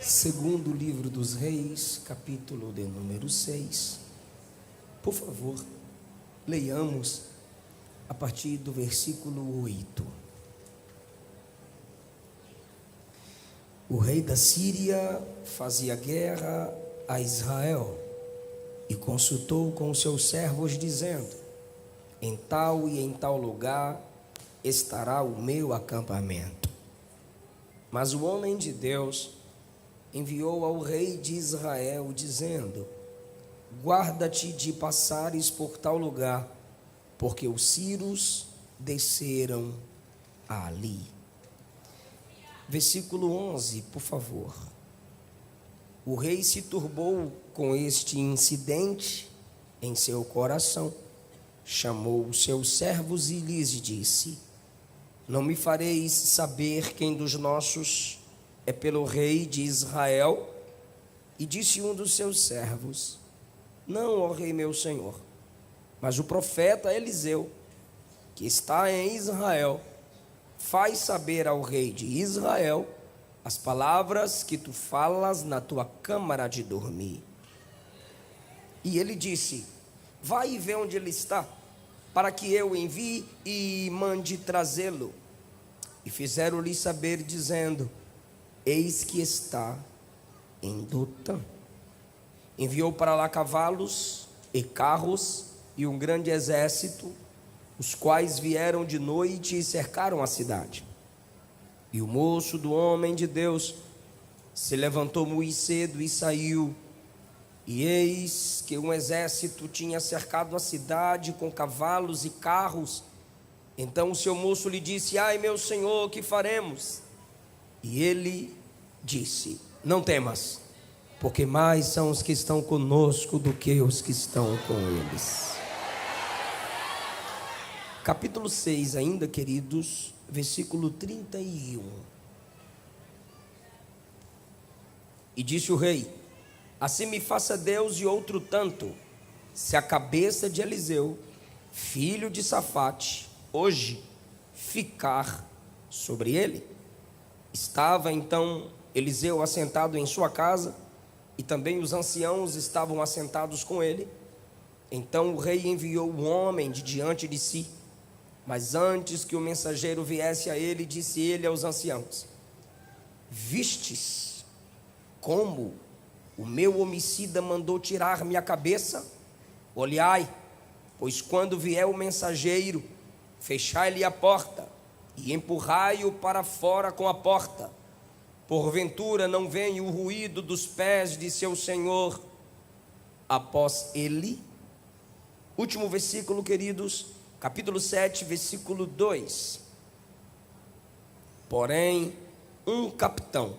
Segundo livro dos Reis, capítulo de número 6. Por favor, leiamos a partir do versículo 8. O rei da Síria fazia guerra a Israel e consultou com os seus servos, dizendo: em tal e em tal lugar estará o meu acampamento. Mas o homem de Deus enviou ao rei de Israel, dizendo: guarda-te de passares por tal lugar, porque os sírios desceram ali. Versículo 11, por favor. O rei se turbou com este incidente em seu coração, chamou os seus servos e lhes disse: não me fareis saber quem dos nossos é pelo rei de Israel? E disse um dos seus servos: não, ó rei meu senhor, mas o profeta Eliseu, que está em Israel, faz saber ao rei de Israel as palavras que tu falas na tua câmara de dormir. E ele disse: vai e vê onde ele está, para que eu envie e mande trazê-lo. E fizeram-lhe saber, dizendo: eis que está em Dotã. Enviou para lá cavalos e carros e um grande exército, os quais vieram de noite e cercaram a cidade. E o moço do homem de Deus se levantou muito cedo e saiu. E eis que um exército tinha cercado a cidade com cavalos e carros. Então o seu moço lhe disse: ai meu senhor, que faremos? E ele disse: não temas, porque mais são os que estão conosco do que os que estão com eles. Capítulo 6 ainda, queridos, versículo 31. E disse o rei: assim me faça Deus e outro tanto, se a cabeça de Eliseu, filho de Safate, hoje ficar sobre ele. Estava então Eliseu assentado em sua casa, e também os anciãos estavam assentados com ele. Então o rei enviou um homem de diante de si, mas antes que o mensageiro viesse a ele, disse ele aos anciãos: vistes como o meu homicida mandou tirar minha cabeça? Olhai, pois quando vier o mensageiro, fechai-lhe a porta e empurrai-o para fora com a porta. Porventura não vem o ruído dos pés de seu senhor após ele? Último versículo, queridos, capítulo 7, versículo 2. Porém, um capitão,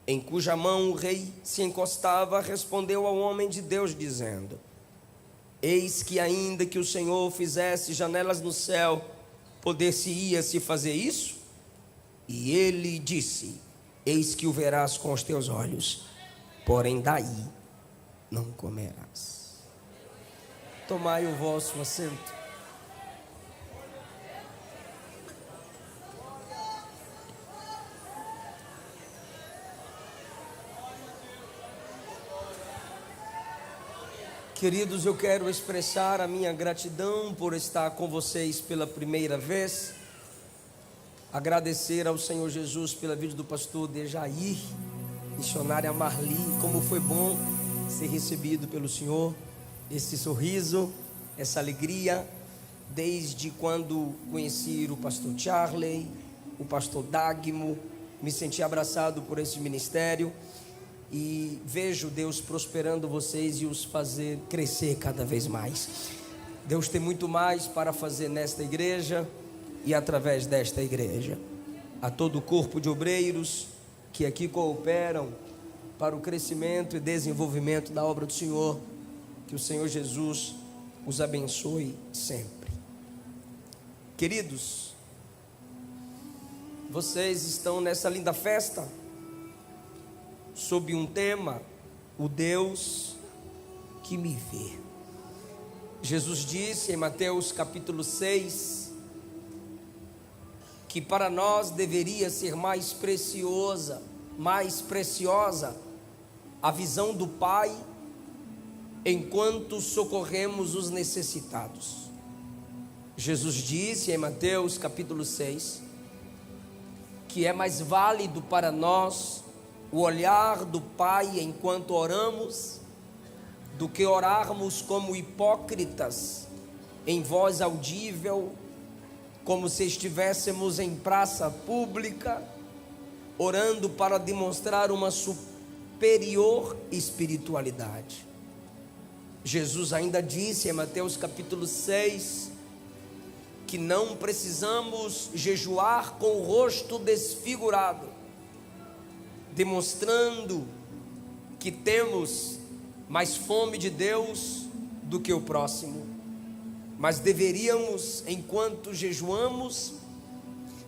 em cuja mão o rei se encostava, respondeu ao homem de Deus, dizendo: eis que ainda que o Senhor fizesse janelas no céu, poder-se-ia se fazer isso? E ele disse: eis que o verás com os teus olhos, porém daí não comerás. Tomai o vosso assento. Queridos, eu quero expressar a minha gratidão por estar com vocês pela primeira vez. Agradecer ao Senhor Jesus pela vida do pastor Dejair, missionária Marli. Como foi bom ser recebido pelo Senhor, esse sorriso, essa alegria, desde quando conheci o pastor Charley, o pastor Dagmo, me senti abraçado por esse ministério. E vejo Deus prosperando vocês e os fazer crescer cada vez mais. Deus tem muito mais para fazer nesta igreja e através desta igreja. A todo o corpo de obreiros que aqui cooperam para o crescimento e desenvolvimento da obra do Senhor, que o Senhor Jesus os abençoe sempre. Queridos, vocês estão nessa linda festa sob um tema: o Deus que me vê. Jesus disse em Mateus capítulo 6 que para nós deveria ser mais preciosa mais preciosa a visão do Pai enquanto socorremos os necessitados. Jesus disse em Mateus capítulo 6 que é mais válido para nós o olhar do Pai enquanto oramos do que orarmos como hipócritas em voz audível, como se estivéssemos em praça pública, orando para demonstrar uma superior espiritualidade. Jesus ainda disse em Mateus capítulo 6 que não precisamos jejuar com o rosto desfigurado, demonstrando que temos mais fome de Deus do que o próximo, mas deveríamos, enquanto jejuamos,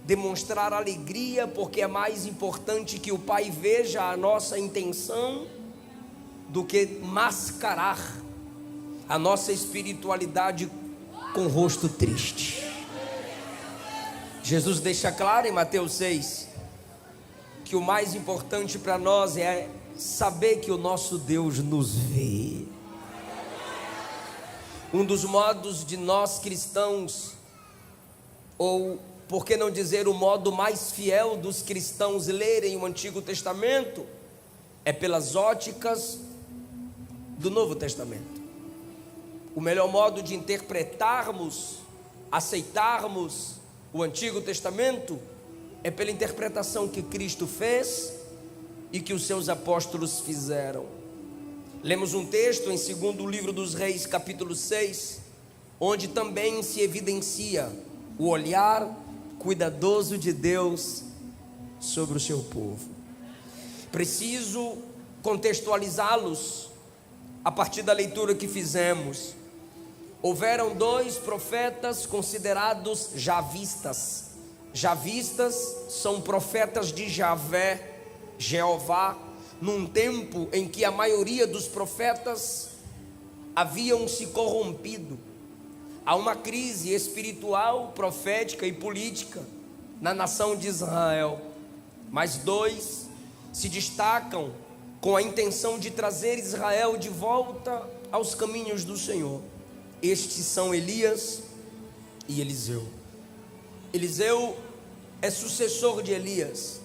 demonstrar alegria, porque é mais importante que o Pai veja a nossa intenção do que mascarar a nossa espiritualidade com o rosto triste. Jesus deixa claro em Mateus 6 que o mais importante para nós é saber que o nosso Deus nos vê. Um dos modos de nós cristãos, ou por que não dizer o modo mais fiel dos cristãos lerem o Antigo Testamento, é pelas óticas do Novo Testamento. O melhor modo de interpretarmos, aceitarmos o Antigo Testamento é pela interpretação que Cristo fez e que os seus apóstolos fizeram. Lemos um texto em 2º livro dos Reis, capítulo 6, onde também se evidencia o olhar cuidadoso de Deus sobre o seu povo. Preciso contextualizá-los a partir da leitura que fizemos. Houveram 2 profetas considerados javistas. Javistas são profetas de Javé, Jeová, num tempo em que a maioria dos profetas haviam se corrompido. Há uma crise espiritual, profética e política na nação de Israel, mas 2 se destacam com a intenção de trazer Israel de volta aos caminhos do Senhor. Estes são Elias e Eliseu. Eliseu é sucessor de Elias,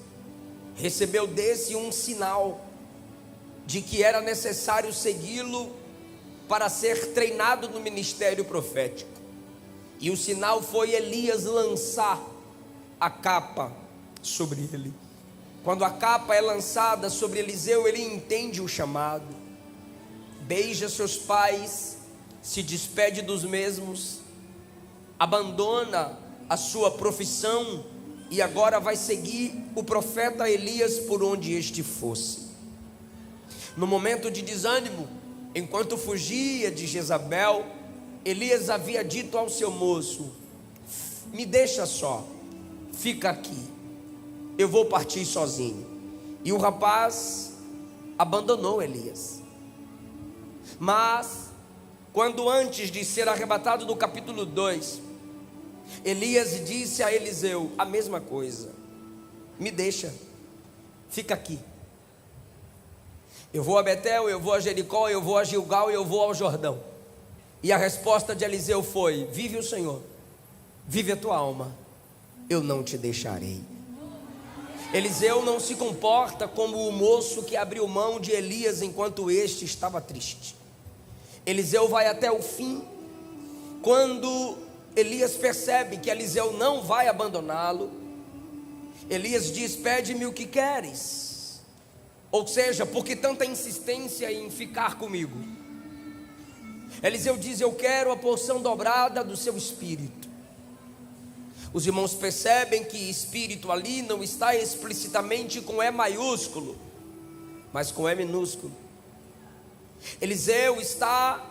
recebeu desse um sinal de que era necessário segui-lo para ser treinado no ministério profético. E o sinal foi Elias lançar a capa sobre ele. Quando a capa é lançada sobre Eliseu, ele entende o chamado, beija seus pais, se despede dos mesmos, abandona a sua profissão e agora vai seguir o profeta Elias por onde este fosse. No momento de desânimo, enquanto fugia de Jezabel, Elias havia dito ao seu moço: me deixa só, fica aqui, eu vou partir sozinho. E o rapaz abandonou Elias. Mas quando antes de ser arrebatado do capítulo 2, Elias disse a Eliseu a mesma coisa: me deixa, fica aqui. Eu vou a Betel, eu vou a Jericó, eu vou a Gilgal e eu vou ao Jordão. E a resposta de Eliseu foi: vive o Senhor, vive a tua alma, eu não te deixarei. Eliseu não se comporta como o moço que abriu mão de Elias enquanto este estava triste. Eliseu vai até o fim. Quando Elias percebe que Eliseu não vai abandoná-lo, Elias diz: pede-me o que queres. Ou seja, por que tanta insistência em ficar comigo? Eliseu diz: eu quero a porção dobrada do seu espírito. Os irmãos percebem que espírito ali não está explicitamente com E maiúsculo, mas com E minúsculo. Eliseu está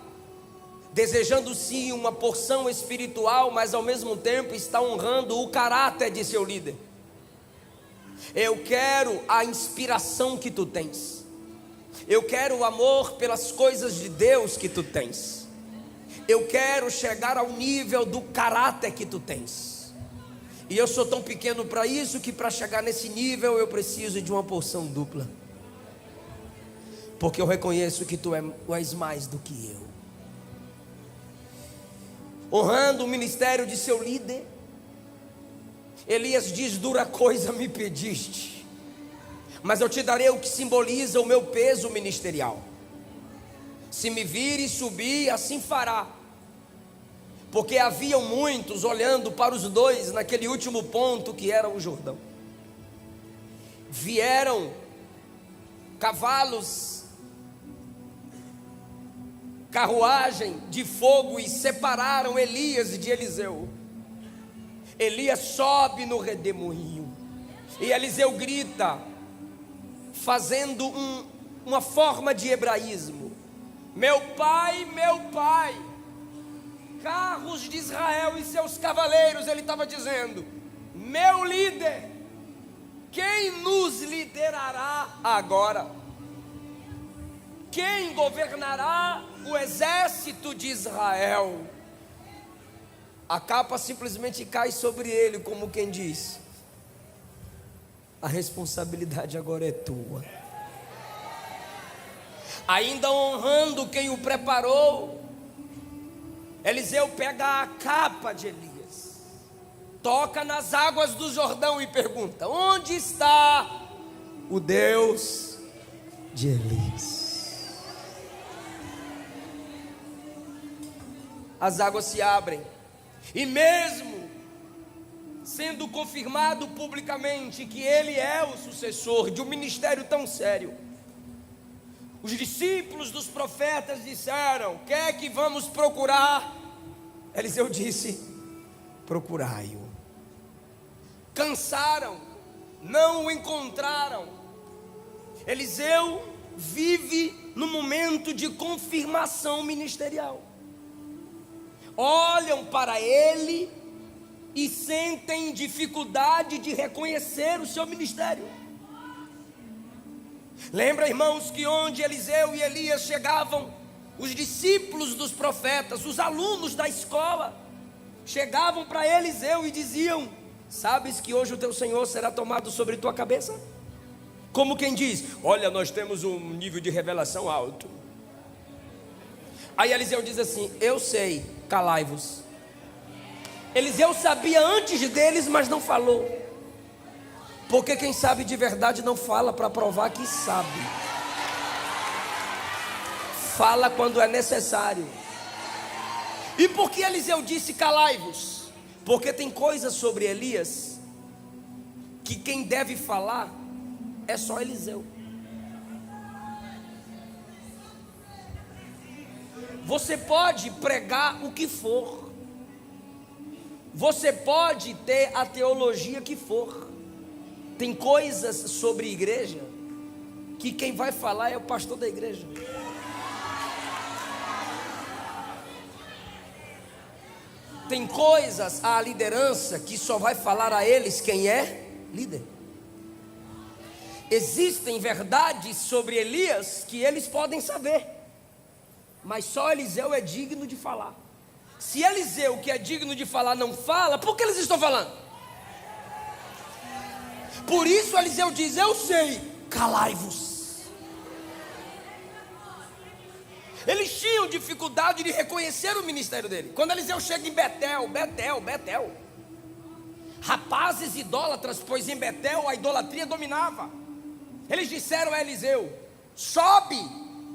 desejando sim uma porção espiritual, mas ao mesmo tempo está honrando o caráter de seu líder. Eu quero a inspiração que tu tens, eu quero o amor pelas coisas de Deus que tu tens, eu quero chegar ao nível do caráter que tu tens. E eu sou tão pequeno para isso que para chegar nesse nível eu preciso de uma porção dupla. Porque eu reconheço que tu és mais do que eu. Honrando o ministério de seu líder, Elias diz: dura coisa me pediste, mas eu te darei o que simboliza o meu peso ministerial. Se me vires subir, assim fará. Porque haviam muitos olhando para os dois naquele último ponto que era o Jordão. Vieram cavalos, carruagem de fogo e separaram Elias de Eliseu. Elias sobe no redemoinho e Eliseu grita, fazendo uma forma de hebraísmo: meu pai, carros de Israel e seus cavaleiros. Ele estava dizendo: meu líder, quem nos liderará agora? Quem governará o exército de Israel? A capa simplesmente cai sobre ele, como quem diz: a responsabilidade agora é tua. Ainda honrando quem o preparou, Eliseu pega a capa de Elias, toca nas águas do Jordão e pergunta: onde está o Deus de Elias? As águas se abrem, e mesmo sendo confirmado publicamente que ele é o sucessor de um ministério tão sério, os discípulos dos profetas disseram: quer que vamos procurar? Eliseu disse: procurai-o. Cansaram, não o encontraram. Eliseu vive no momento de confirmação ministerial. Olham para ele e sentem dificuldade de reconhecer o seu ministério. Lembra, irmãos, que onde Eliseu e Elias chegavam, os discípulos dos profetas, os alunos da escola, chegavam para Eliseu e diziam: sabes que hoje o teu Senhor será tomado sobre tua cabeça? Como quem diz: olha, nós temos um nível de revelação alto. Aí Eliseu diz assim: eu sei, calai-vos. Eliseu sabia antes deles, mas não falou. Porque quem sabe de verdade não fala para provar que sabe. Fala quando é necessário. E por que Eliseu disse calai-vos? Porque tem coisas sobre Elias que quem deve falar é só Eliseu. Você pode pregar o que for, você pode ter a teologia que for, tem coisas sobre igreja que quem vai falar é o pastor da igreja. Tem coisas à liderança que só vai falar a eles quem é líder. Existem verdades sobre Elias que eles podem saber, mas só Eliseu é digno de falar. Se Eliseu, que é digno de falar, não fala, por que eles estão falando? Por isso Eliseu diz: eu sei, calai-vos. Eles tinham dificuldade de reconhecer o ministério dele. Quando Eliseu chega em Betel, rapazes idólatras, pois em Betel a idolatria dominava. Eles disseram a Eliseu: sobe,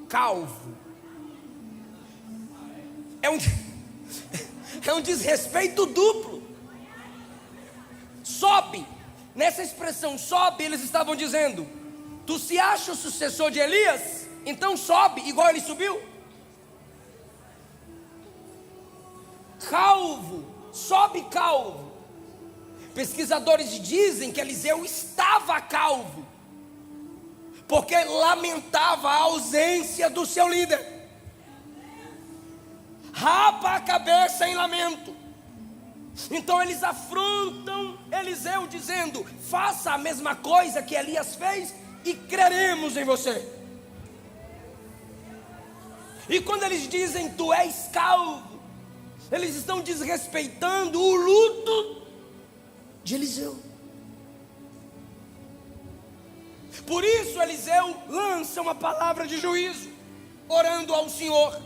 calvo. É um desrespeito duplo. Sobe. Nessa expressão sobe, eles estavam dizendo: tu se acha o sucessor de Elias? Então sobe, igual ele subiu. Calvo, sobe calvo. Pesquisadores dizem que Eliseu estava calvo, porque lamentava a ausência do seu líder. Rapa a cabeça em lamento. Então eles afrontam Eliseu dizendo: faça a mesma coisa que Elias fez e creremos em você. E quando eles dizem tu és calvo, eles estão desrespeitando o luto de Eliseu. Por isso Eliseu lança uma palavra de juízo, orando ao Senhor.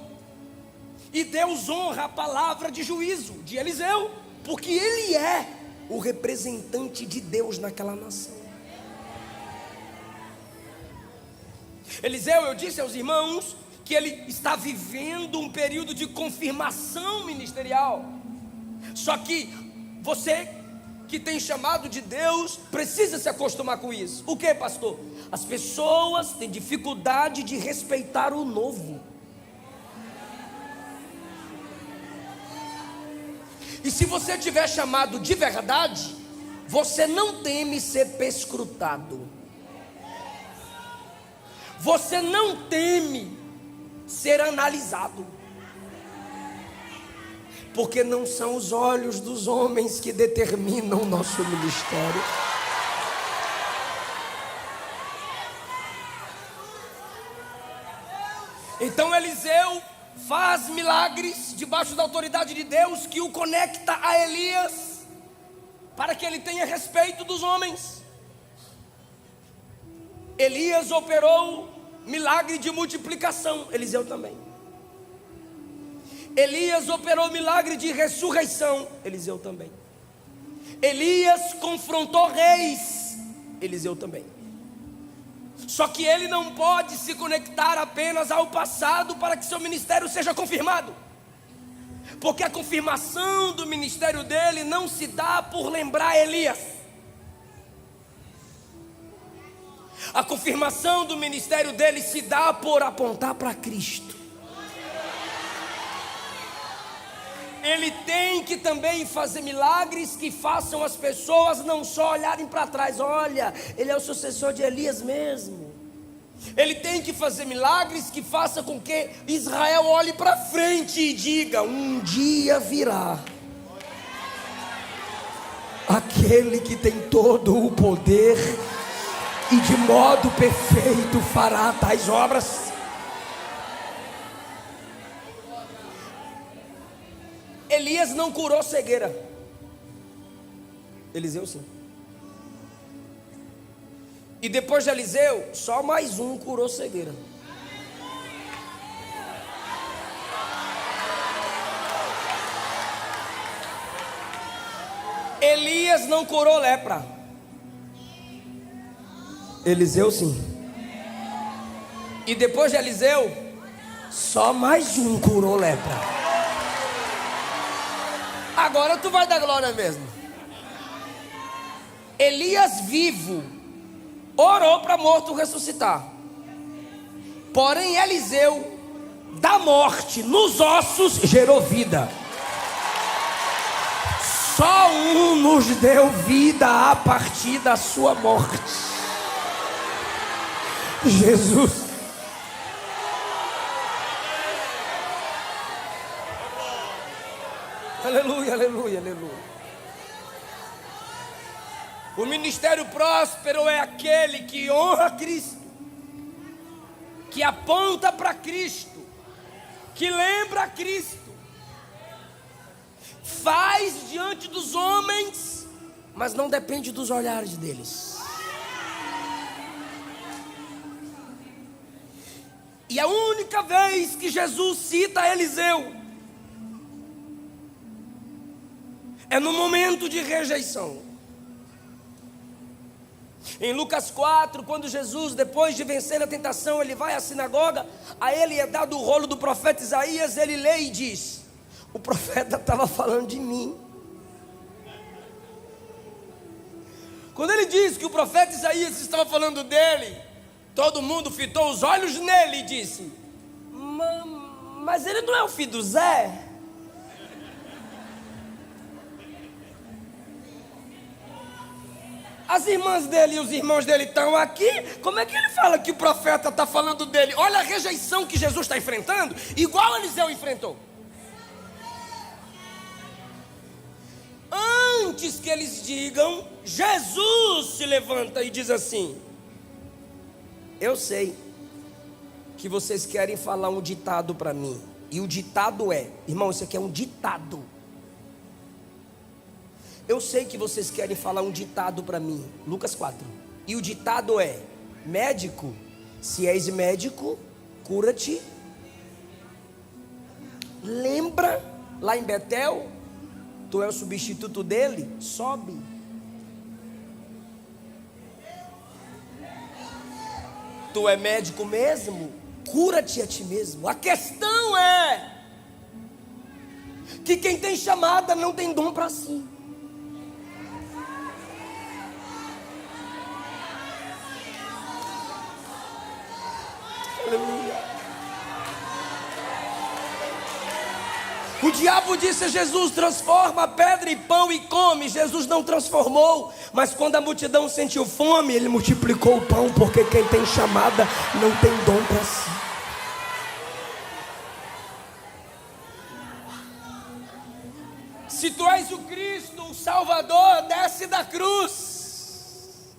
E Deus honra a palavra de juízo de Eliseu, porque ele é o representante de Deus naquela nação. Eliseu, eu disse aos irmãos que ele está vivendo um período de confirmação ministerial. Só que você que tem chamado de Deus precisa se acostumar com isso. O que, pastor? As pessoas têm dificuldade de respeitar o novo. E se você tiver chamado de verdade, você não teme ser perscrutado. Você não teme ser analisado. Porque não são os olhos dos homens que determinam o nosso ministério. Então Eliseu faz milagres debaixo da autoridade de Deus, que o conecta a Elias, para que ele tenha respeito dos homens. Elias operou milagre de multiplicação, Eliseu também. Elias operou milagre de ressurreição, Eliseu também. Elias confrontou reis, Eliseu também. Só que ele não pode se conectar apenas ao passado para que seu ministério seja confirmado, porque a confirmação do ministério dele não se dá por lembrar Elias. A confirmação do ministério dele se dá por apontar para Cristo. Ele tem que também fazer milagres que façam as pessoas não só olharem para trás. Olha, ele é o sucessor de Elias mesmo. Ele tem que fazer milagres que façam com que Israel olhe para frente e diga: um dia virá aquele que tem todo o poder e de modo perfeito fará tais obras. Elias não curou cegueira, Eliseu sim. E depois de Eliseu, só mais um curou cegueira. Elias não curou lepra, Eliseu sim. E depois de Eliseu, só mais um curou lepra. Agora tu vai dar glória mesmo. Elias vivo orou para morto ressuscitar. Porém Eliseu, da morte nos ossos, gerou vida. Só um nos deu vida a partir da sua morte: Jesus. Aleluia, aleluia, aleluia. O ministério próspero é aquele que honra Cristo, que aponta para Cristo, que lembra Cristo, faz diante dos homens, mas não depende dos olhares deles. E a única vez que Jesus cita Eliseu é no momento de rejeição. Em Lucas 4, quando Jesus, depois de vencer a tentação, ele vai à sinagoga, a ele é dado o rolo do profeta Isaías, ele lê e diz: o profeta estava falando de mim. Quando ele diz que o profeta Isaías estava falando dele, todo mundo fitou os olhos nele e disse: mas ele não é o filho do Zé? As irmãs dele e os irmãos dele estão aqui. Como é que ele fala que o profeta está falando dele? Olha a rejeição que Jesus está enfrentando, igual Eliseu enfrentou. Antes que eles digam, Jesus se levanta e diz assim: eu sei que vocês querem falar um ditado para mim. E o ditado é, irmão, isso aqui é um ditado. eu sei que vocês querem falar um ditado para mim. Lucas 4. E o ditado é: médico, se és médico, cura-te. Lembra lá em Betel? Tu é o substituto dele? Sobe. Tu é médico mesmo? Cura-te a ti mesmo. A questão é que quem tem chamada não tem dom para si. Aleluia. O diabo disse a Jesus: transforma a pedra em pão e come. Jesus não transformou, mas quando a multidão sentiu fome, ele multiplicou o pão, porque quem tem chamada não tem dom para si. Se tu és o Cristo, o Salvador, desce da cruz.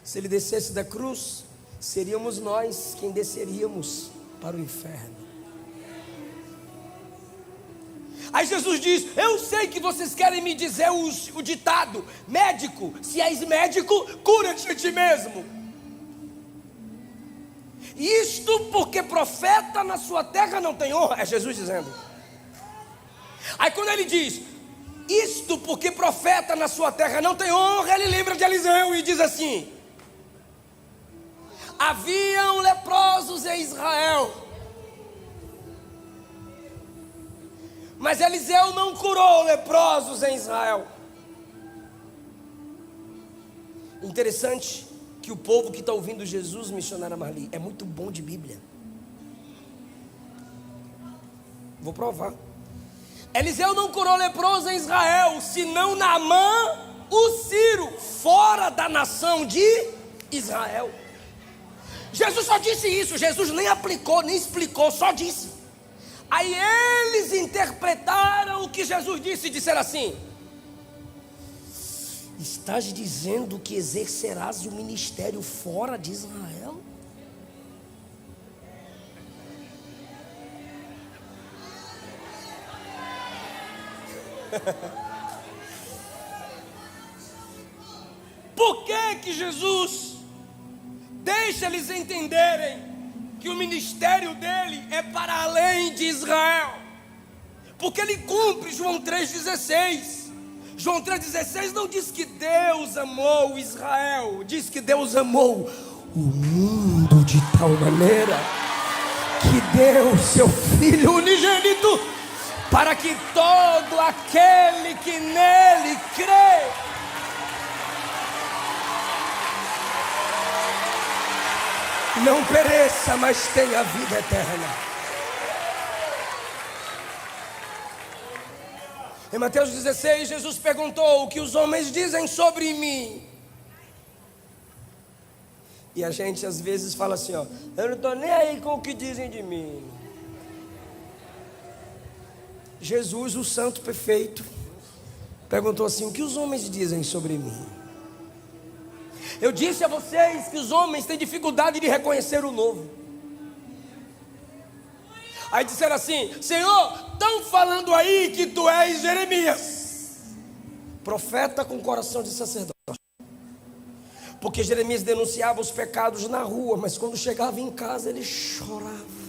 Se ele descesse da cruz, seríamos nós quem desceríamos para o inferno. Aí Jesus diz: eu sei que vocês querem me dizer o ditado: médico, se és médico, cura-te a ti mesmo. Isto porque profeta na sua terra não tem honra. É Jesus dizendo. Aí quando ele diz isto porque profeta na sua terra não tem honra, ele lembra de Eliseu e diz assim: haviam leprosos em Israel, mas Eliseu não curou leprosos em Israel. Interessante que o povo que está ouvindo Jesus, missionária Marli, é muito bom de Bíblia. Vou provar. Eliseu não curou leproso em Israel, senão Naamã, o Sírio, fora da nação de Israel. Jesus só disse isso, Jesus nem aplicou, nem explicou, só disse. Aí eles interpretaram o que Jesus disse e disseram assim: estás dizendo que exercerás o ministério fora de Israel? Por que Jesus deixa eles entenderem que o ministério dele é para além de Israel? Porque ele cumpre João 3,16. João 3,16 não diz que Deus amou Israel, diz que Deus amou o mundo de tal maneira que deu seu Filho unigênito, para que todo aquele que nele crê não pereça, mas tenha vida eterna. Em Mateus 16, Jesus perguntou: o que os homens dizem sobre mim? E a gente às vezes fala assim, ó: eu não estou nem aí com o que dizem de mim. Jesus, o santo perfeito, perguntou assim: o que os homens dizem sobre mim? Eu disse a vocês que os homens têm dificuldade de reconhecer o novo. Aí disseram assim: Senhor, estão falando aí que tu és Jeremias, profeta com coração de sacerdote. Porque Jeremias denunciava os pecados na rua, mas quando chegava em casa ele chorava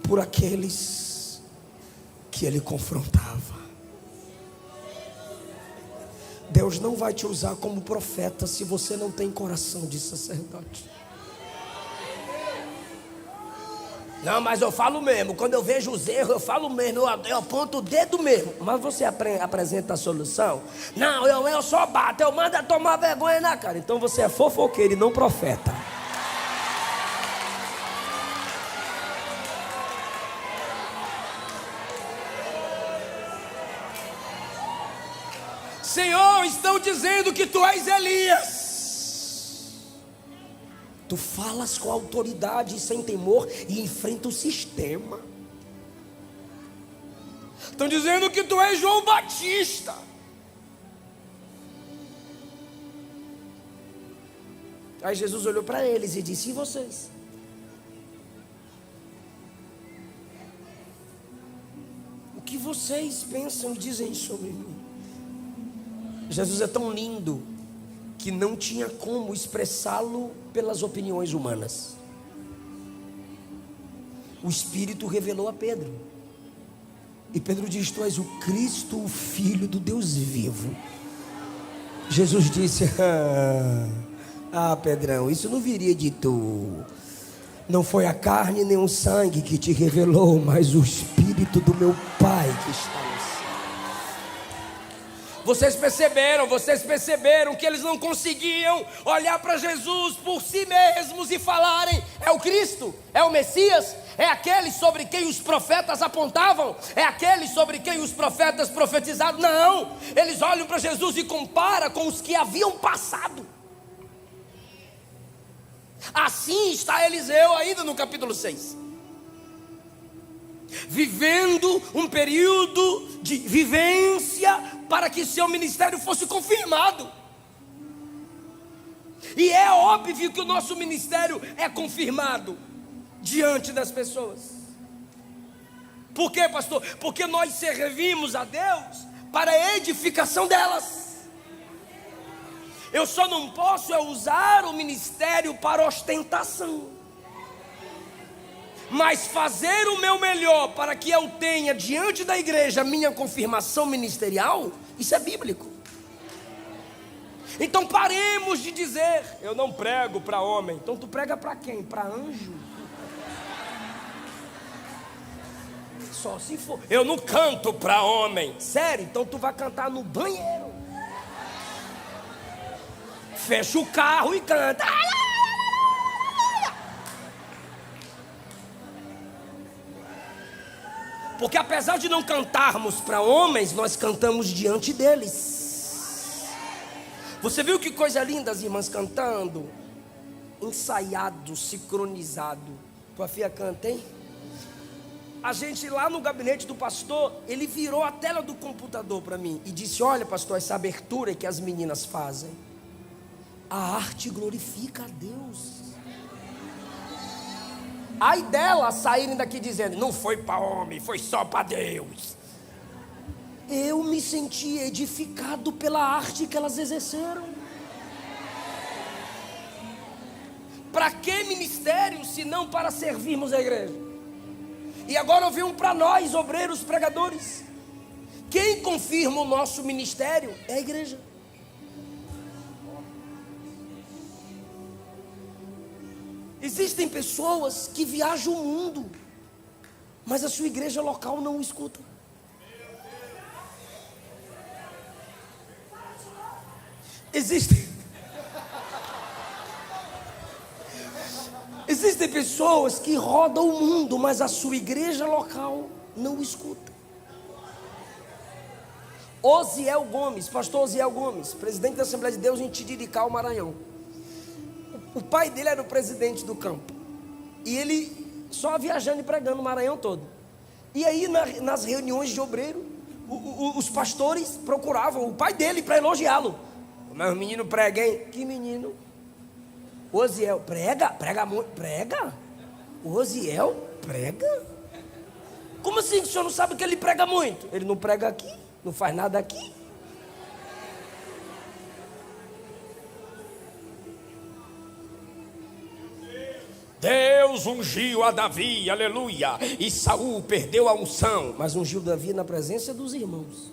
por aqueles que ele confrontava. Deus não vai te usar como profeta se você não tem coração de sacerdote. Não, mas eu falo mesmo. Quando eu vejo os erros, eu falo mesmo. Eu aponto o dedo mesmo. Mas você apresenta a solução? Não, eu só bato. Eu mando a tomar vergonha na cara. Então você é fofoqueiro e não profeta. Senhor, estão dizendo que tu és Elias. Tu falas com autoridade e sem temor e enfrenta o sistema. Estão dizendo que tu és João Batista. Aí Jesus olhou para eles e disse: e vocês? O que vocês pensam e dizem sobre mim? Jesus é tão lindo que não tinha como expressá-lo pelas opiniões humanas. O Espírito revelou a Pedro. E Pedro diz: tu és o Cristo, o Filho do Deus vivo. Jesus disse: Pedrão, isso não viria de tu. Não foi a carne nem o sangue que te revelou, mas o Espírito do meu Pai que está no céu. Vocês perceberam que eles não conseguiam olhar para Jesus por si mesmos e falarem: é o Cristo, é o Messias, é aquele sobre quem os profetas apontavam, é aquele sobre quem os profetas profetizaram. Não, eles olham para Jesus e comparam com os que haviam passado. Assim está Eliseu ainda no capítulo 6, vivendo um período de vivência para que seu ministério fosse confirmado. E é óbvio que o nosso ministério é confirmado diante das pessoas. Por quê, pastor? Porque nós servimos a Deus para a edificação delas. Eu só não posso usar o ministério para ostentação, mas fazer o meu melhor para que eu tenha diante da igreja minha confirmação ministerial, isso é bíblico. Então paremos de dizer: eu não prego para homem. Então tu prega para quem? Para anjo? Só se for. Eu não canto para homem. Sério? Então tu vai cantar no banheiro. Fecha o carro e canta. Porque apesar de não cantarmos para homens, nós cantamos diante deles. Você viu que coisa linda as irmãs cantando? Ensaiado, sincronizado. Tua filha canta, hein? A gente lá no gabinete do pastor, ele virou a tela do computador para mim e disse: olha, pastor, essa abertura que as meninas fazem, a arte glorifica a Deus. Ai delas saírem daqui dizendo: não foi para homem, foi só para Deus. Eu me senti edificado pela arte que elas exerceram. Para que ministério, se não para servirmos a igreja? E agora eu venho para nós, obreiros, pregadores. Quem confirma o nosso ministério é a igreja. Existem pessoas que viajam o mundo, mas a sua igreja local não o escuta. Existem pessoas que rodam o mundo, mas a sua igreja local não o escuta. Osiel Gomes, pastor Osiel Gomes, presidente da Assembleia de Deus em Tiriricau, Maranhão. O pai dele era o presidente do campo. E ele só viajando e pregando o Maranhão todo. E aí nas reuniões de obreiro, os pastores procuravam o pai dele para elogiá-lo. Mas o menino prega, hein? Que menino? O Osiel, prega muito, prega? O Osiel, prega? Como assim o senhor não sabe que ele prega muito? Ele não prega aqui, não faz nada aqui. Deus ungiu a Davi, aleluia, e Saul perdeu a unção, mas ungiu Davi na presença dos irmãos.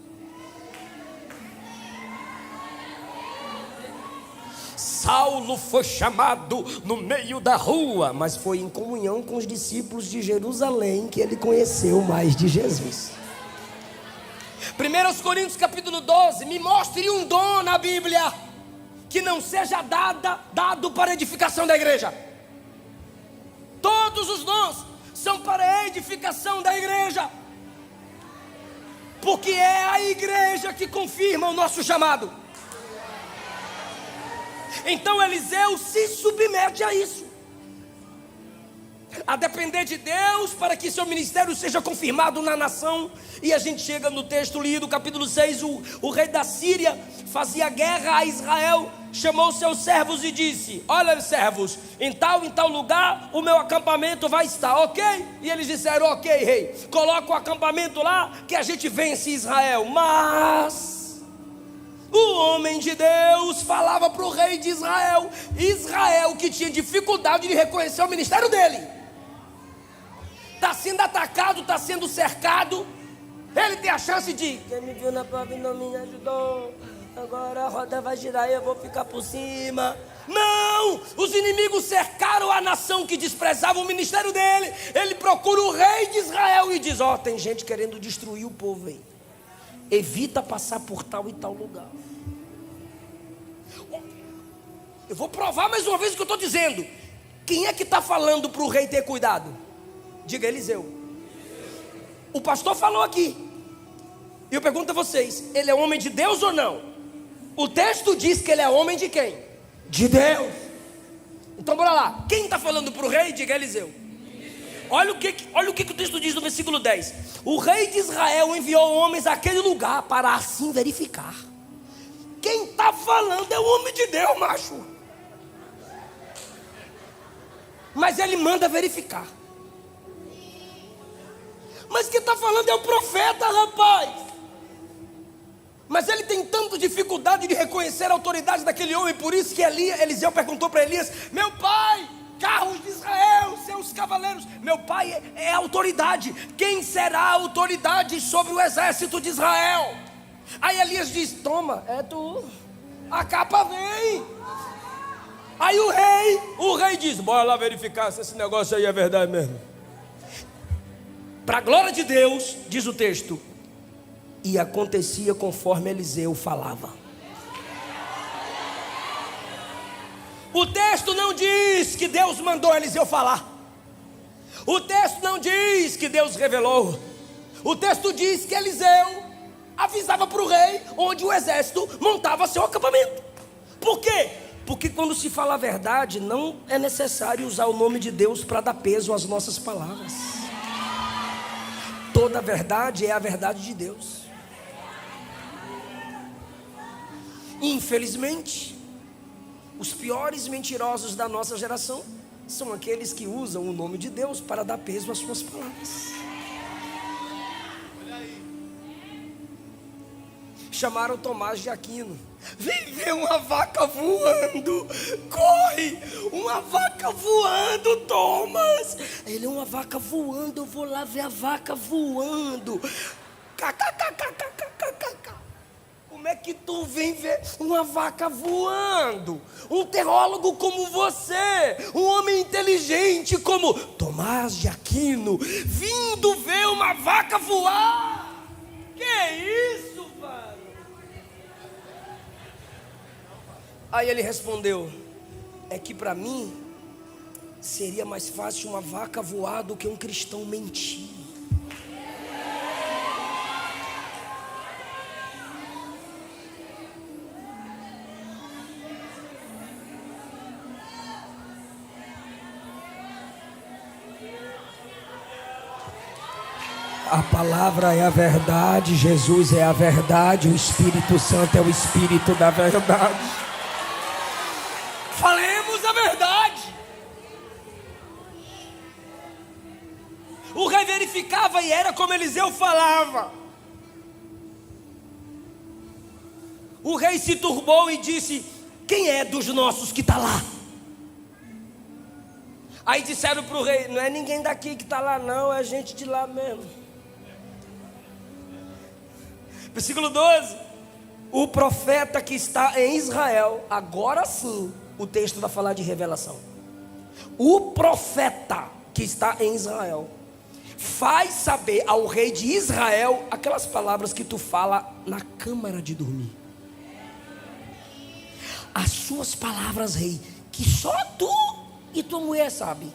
Saulo foi chamado no meio da rua, mas foi em comunhão com os discípulos de Jerusalém que ele conheceu mais de Jesus. 1 Coríntios capítulo 12, me mostre um dom na Bíblia que não seja dado para edificação da igreja. Todos os dons são para a edificação da igreja, porque é a igreja que confirma o nosso chamado. Então Eliseu se submete a isso, a depender de Deus para que seu ministério seja confirmado na nação. E a gente chega no texto lido, capítulo 6, o rei da Síria fazia guerra a Israel, chamou seus servos e disse: olha, servos, em tal lugar o meu acampamento vai estar, ok? E eles disseram: ok, rei, coloca o acampamento lá que a gente vence Israel. Mas o homem de Deus falava para o rei de Israel. Israel, que tinha dificuldade de reconhecer o ministério dele, está sendo atacado, está sendo cercado. Ele tem a chance de: quem me viu na prova e não me ajudou, agora a roda vai girar e eu vou ficar por cima. Não! Os inimigos cercaram a nação que desprezava o ministério dele. Ele procura o rei de Israel e diz: ó, tem gente querendo destruir o povo aí, evita passar por tal e tal lugar. Eu vou provar mais uma vez o que eu estou dizendo. Quem é que está falando para o rei ter cuidado? Diga: Eliseu. O pastor falou aqui. E eu pergunto a vocês: ele é homem de Deus ou não? O texto diz que ele é homem de quem? De Deus. Então bora lá. Quem está falando para o rei? Diga: Eliseu. Olha o que o texto diz no versículo 10. O rei de Israel enviou homens àquele lugar para assim verificar. Quem está falando é o homem de Deus, macho. Mas ele manda verificar. Mas quem está falando é o profeta, rapaz. Mas ele tem tanta dificuldade de reconhecer a autoridade daquele homem. Por isso que Eliseu perguntou para Elias: meu pai, carros de Israel, seus cavaleiros. Meu pai é autoridade. Quem será a autoridade sobre o exército de Israel? Aí Elias diz: toma, é tu. A capa vem. Aí o rei diz: bora lá verificar se esse negócio aí é verdade mesmo. Para a glória de Deus, diz o texto, e acontecia conforme Eliseu falava. O texto não diz que Deus mandou Eliseu falar. O texto não diz que Deus revelou. O texto diz que Eliseu avisava para o rei onde o exército montava seu acampamento. Por quê? Porque quando se fala a verdade, não é necessário usar o nome de Deus para dar peso às nossas palavras. Toda verdade é a verdade de Deus. Infelizmente, os piores mentirosos da nossa geração são aqueles que usam o nome de Deus para dar peso às suas palavras. Chamaram Tomás de Aquino. Vem ver uma vaca voando. Corre, uma vaca voando, Thomas. Ele: é uma vaca voando, eu vou lá ver a vaca voando. Como é que tu vem ver uma vaca voando? Um teólogo como você, um homem inteligente como Tomás de Aquino, vindo ver uma vaca voar. Que isso, mano? Aí ele respondeu: é que para mim seria mais fácil uma vaca voar do que um cristão mentir. A palavra é a verdade, Jesus é a verdade, o Espírito Santo é o Espírito da verdade. Falemos a verdade. O rei verificava e era como Eliseu falava. O rei se turbou e disse: quem é dos nossos que está lá? Aí disseram para o rei: não é ninguém daqui que está lá não, é gente de lá mesmo. Versículo 12. O profeta que está em Israel, agora sim o texto vai falar de revelação. O profeta que está em Israel faz saber ao rei de Israel aquelas palavras que tu fala na câmara de dormir. As suas palavras, rei, que só tu e tua mulher sabe.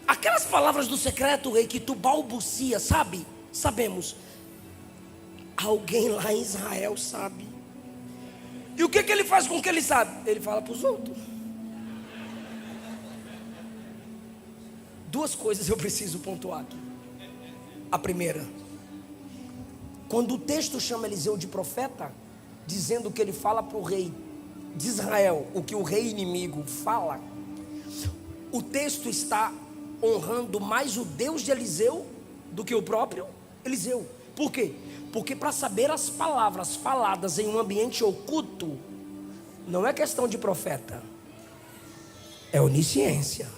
Aquelas palavras do secreto, rei, que tu balbucia, sabe? Sabemos. Alguém lá em Israel sabe. E o que ele faz com o que ele sabe? Ele fala para os outros. Duas coisas eu preciso pontuar aqui. A primeira: quando o texto chama Eliseu de profeta, dizendo que ele fala para o rei de Israel o que o rei inimigo fala, o texto está honrando mais o Deus de Eliseu do que o próprio Eliseu. Por quê? Porque para saber as palavras faladas em um ambiente oculto, não é questão de profeta, é onisciência.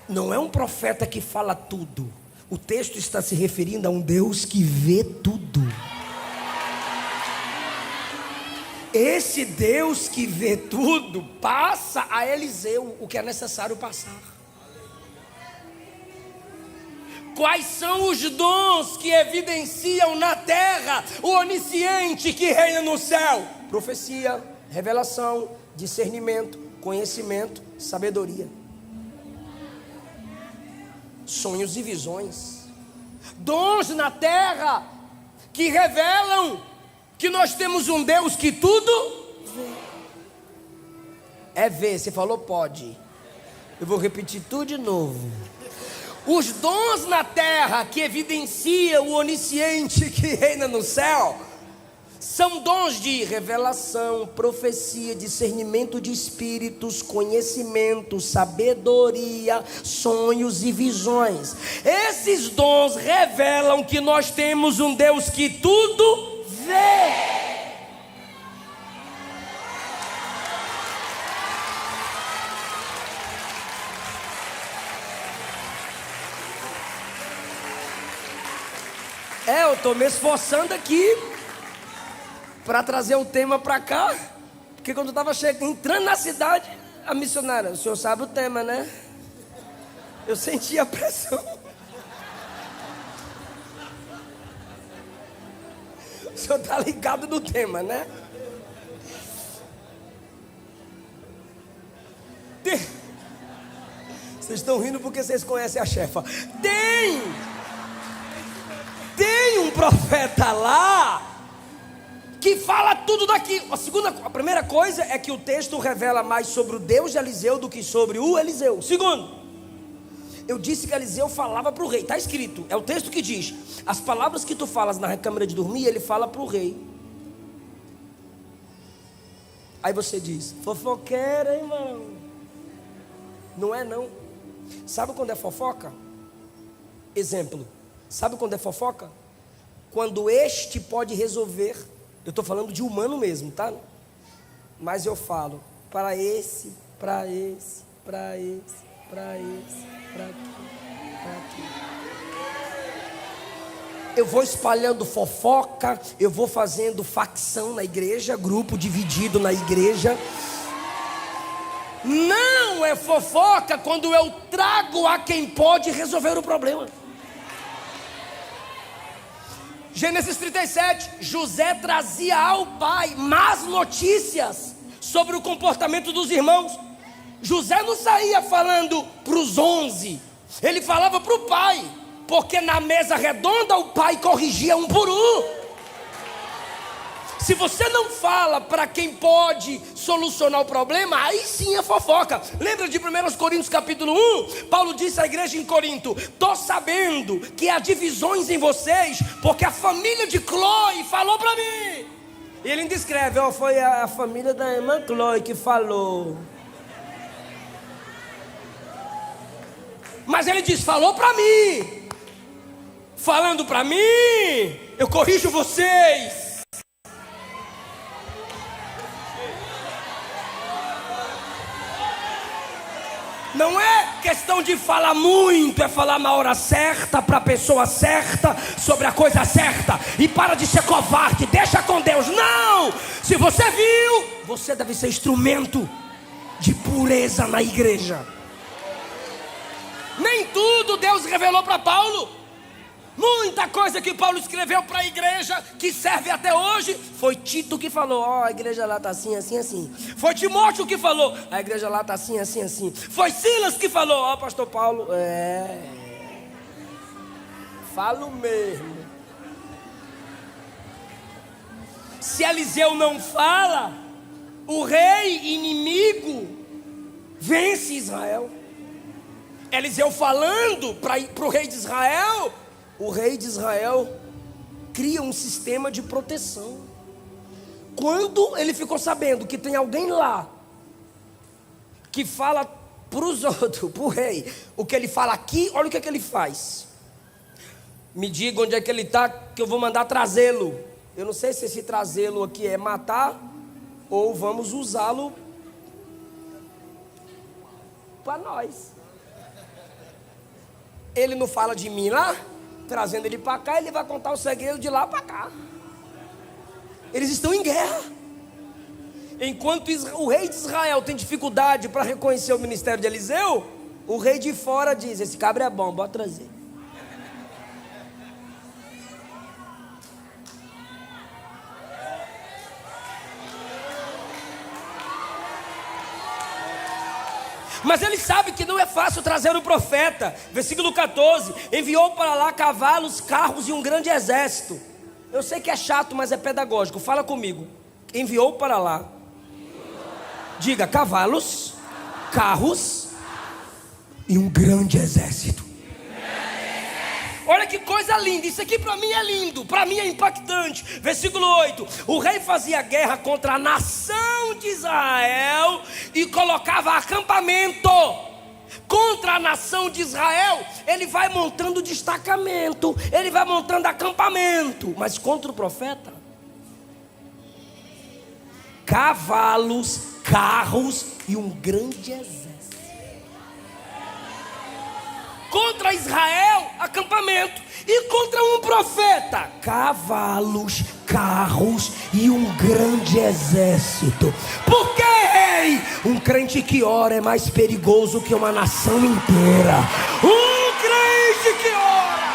Não é um profeta que fala tudo. O texto está se referindo a um Deus que vê tudo. Esse Deus que vê tudo passa a Eliseu o que é necessário passar. Quais são os dons que evidenciam na terra o onisciente que reina no céu? Profecia, revelação, discernimento, conhecimento, sabedoria. Sonhos e visões. Dons na terra que revelam que nós temos um Deus que tudo vê. É ver, você falou pode. Eu vou repetir tudo de novo. Os dons na terra que evidenciam o onisciente que reina no céu são dons de revelação, profecia, discernimento de espíritos, conhecimento, sabedoria, sonhos e visões. Esses dons revelam que nós temos um Deus que tudo vê. Eu estou me esforçando aqui para trazer o tema para cá, porque quando eu estava entrando na cidade, a missionária, o senhor sabe o tema, né? Eu senti a pressão. O senhor está ligado no tema, né? Vocês estão rindo porque vocês conhecem a chefa. Tem um profeta lá que fala tudo daqui. A primeira coisa é que o texto revela mais sobre o Deus de Eliseu do que sobre o Eliseu. Segundo, eu disse que Eliseu falava para o rei. Está escrito, é o texto que diz: as palavras que tu falas na câmara de dormir, ele fala para o rei. Aí você diz: fofoqueira, irmão. Não é não. Sabe quando é fofoca? Exemplo. Sabe quando é fofoca? Quando este pode resolver. Eu estou falando de humano mesmo, tá? Mas eu falo para esse, para esse, para esse, para esse, para aqui, para aqui. Eu vou espalhando fofoca, eu vou fazendo facção na igreja, grupo dividido na igreja. Não é fofoca quando eu trago a quem pode resolver o problema. Gênesis 37, José trazia ao pai más notícias sobre o comportamento dos irmãos. José não saía falando para os 11, ele falava para o pai, porque na mesa redonda o pai corrigia um por um. Se você não fala para quem pode solucionar o problema, aí sim é fofoca. Lembra de 1 Coríntios capítulo 1? Paulo disse à igreja em Corinto: estou sabendo que há divisões em vocês, porque a família de Cloe falou para mim. E ele ainda escreve: foi a família da irmã Cloe que falou. Mas ele diz: falou para mim. Falando para mim, eu corrijo vocês. Não é questão de falar muito, é falar na hora certa, para a pessoa certa, sobre a coisa certa. E para de ser covarde, deixa com Deus. Não! Se você viu, você deve ser instrumento de pureza na igreja. Nem tudo Deus revelou para Paulo. Muita coisa que Paulo escreveu para a igreja, que serve até hoje, foi Tito que falou: a igreja lá está assim, assim, assim. Foi Timóteo que falou: a igreja lá está assim, assim, assim. Foi Silas que falou: pastor Paulo, falo mesmo. Se Eliseu não fala, o rei inimigo vence Israel. Eliseu falando para o rei de Israel, o rei de Israel cria um sistema de proteção. Quando ele ficou sabendo que tem alguém lá que fala para os outros, para o rei, o que ele fala aqui, olha o que ele faz. Me diga onde é que ele está, que eu vou mandar trazê-lo. Eu não sei se esse trazê-lo aqui é matar ou vamos usá-lo para nós. Ele não fala de mim lá, trazendo ele para cá, ele vai contar o segredo de lá para cá. Eles estão em guerra. Enquanto o rei de Israel tem dificuldade para reconhecer o ministério de Eliseu, o rei de fora diz: esse cabra é bom, bota trazer. Mas ele sabe que não é fácil trazer o profeta. Versículo 14: enviou para lá cavalos, carros e um grande exército. Eu sei que é chato, mas é pedagógico. Fala comigo. Enviou para lá. Diga: cavalos, carros e um grande exército. Olha que coisa linda, isso aqui para mim é lindo, para mim é impactante. Versículo 8: o rei fazia guerra contra a nação de Israel e colocava acampamento. Contra a nação de Israel, ele vai montando destacamento, ele vai montando acampamento. Mas contra o profeta, cavalos, carros e um grande exército. Contra Israel, acampamento. E contra um profeta, cavalos, carros e um grande exército. Por que, rei? Um crente que ora é mais perigoso que uma nação inteira. Um crente que ora.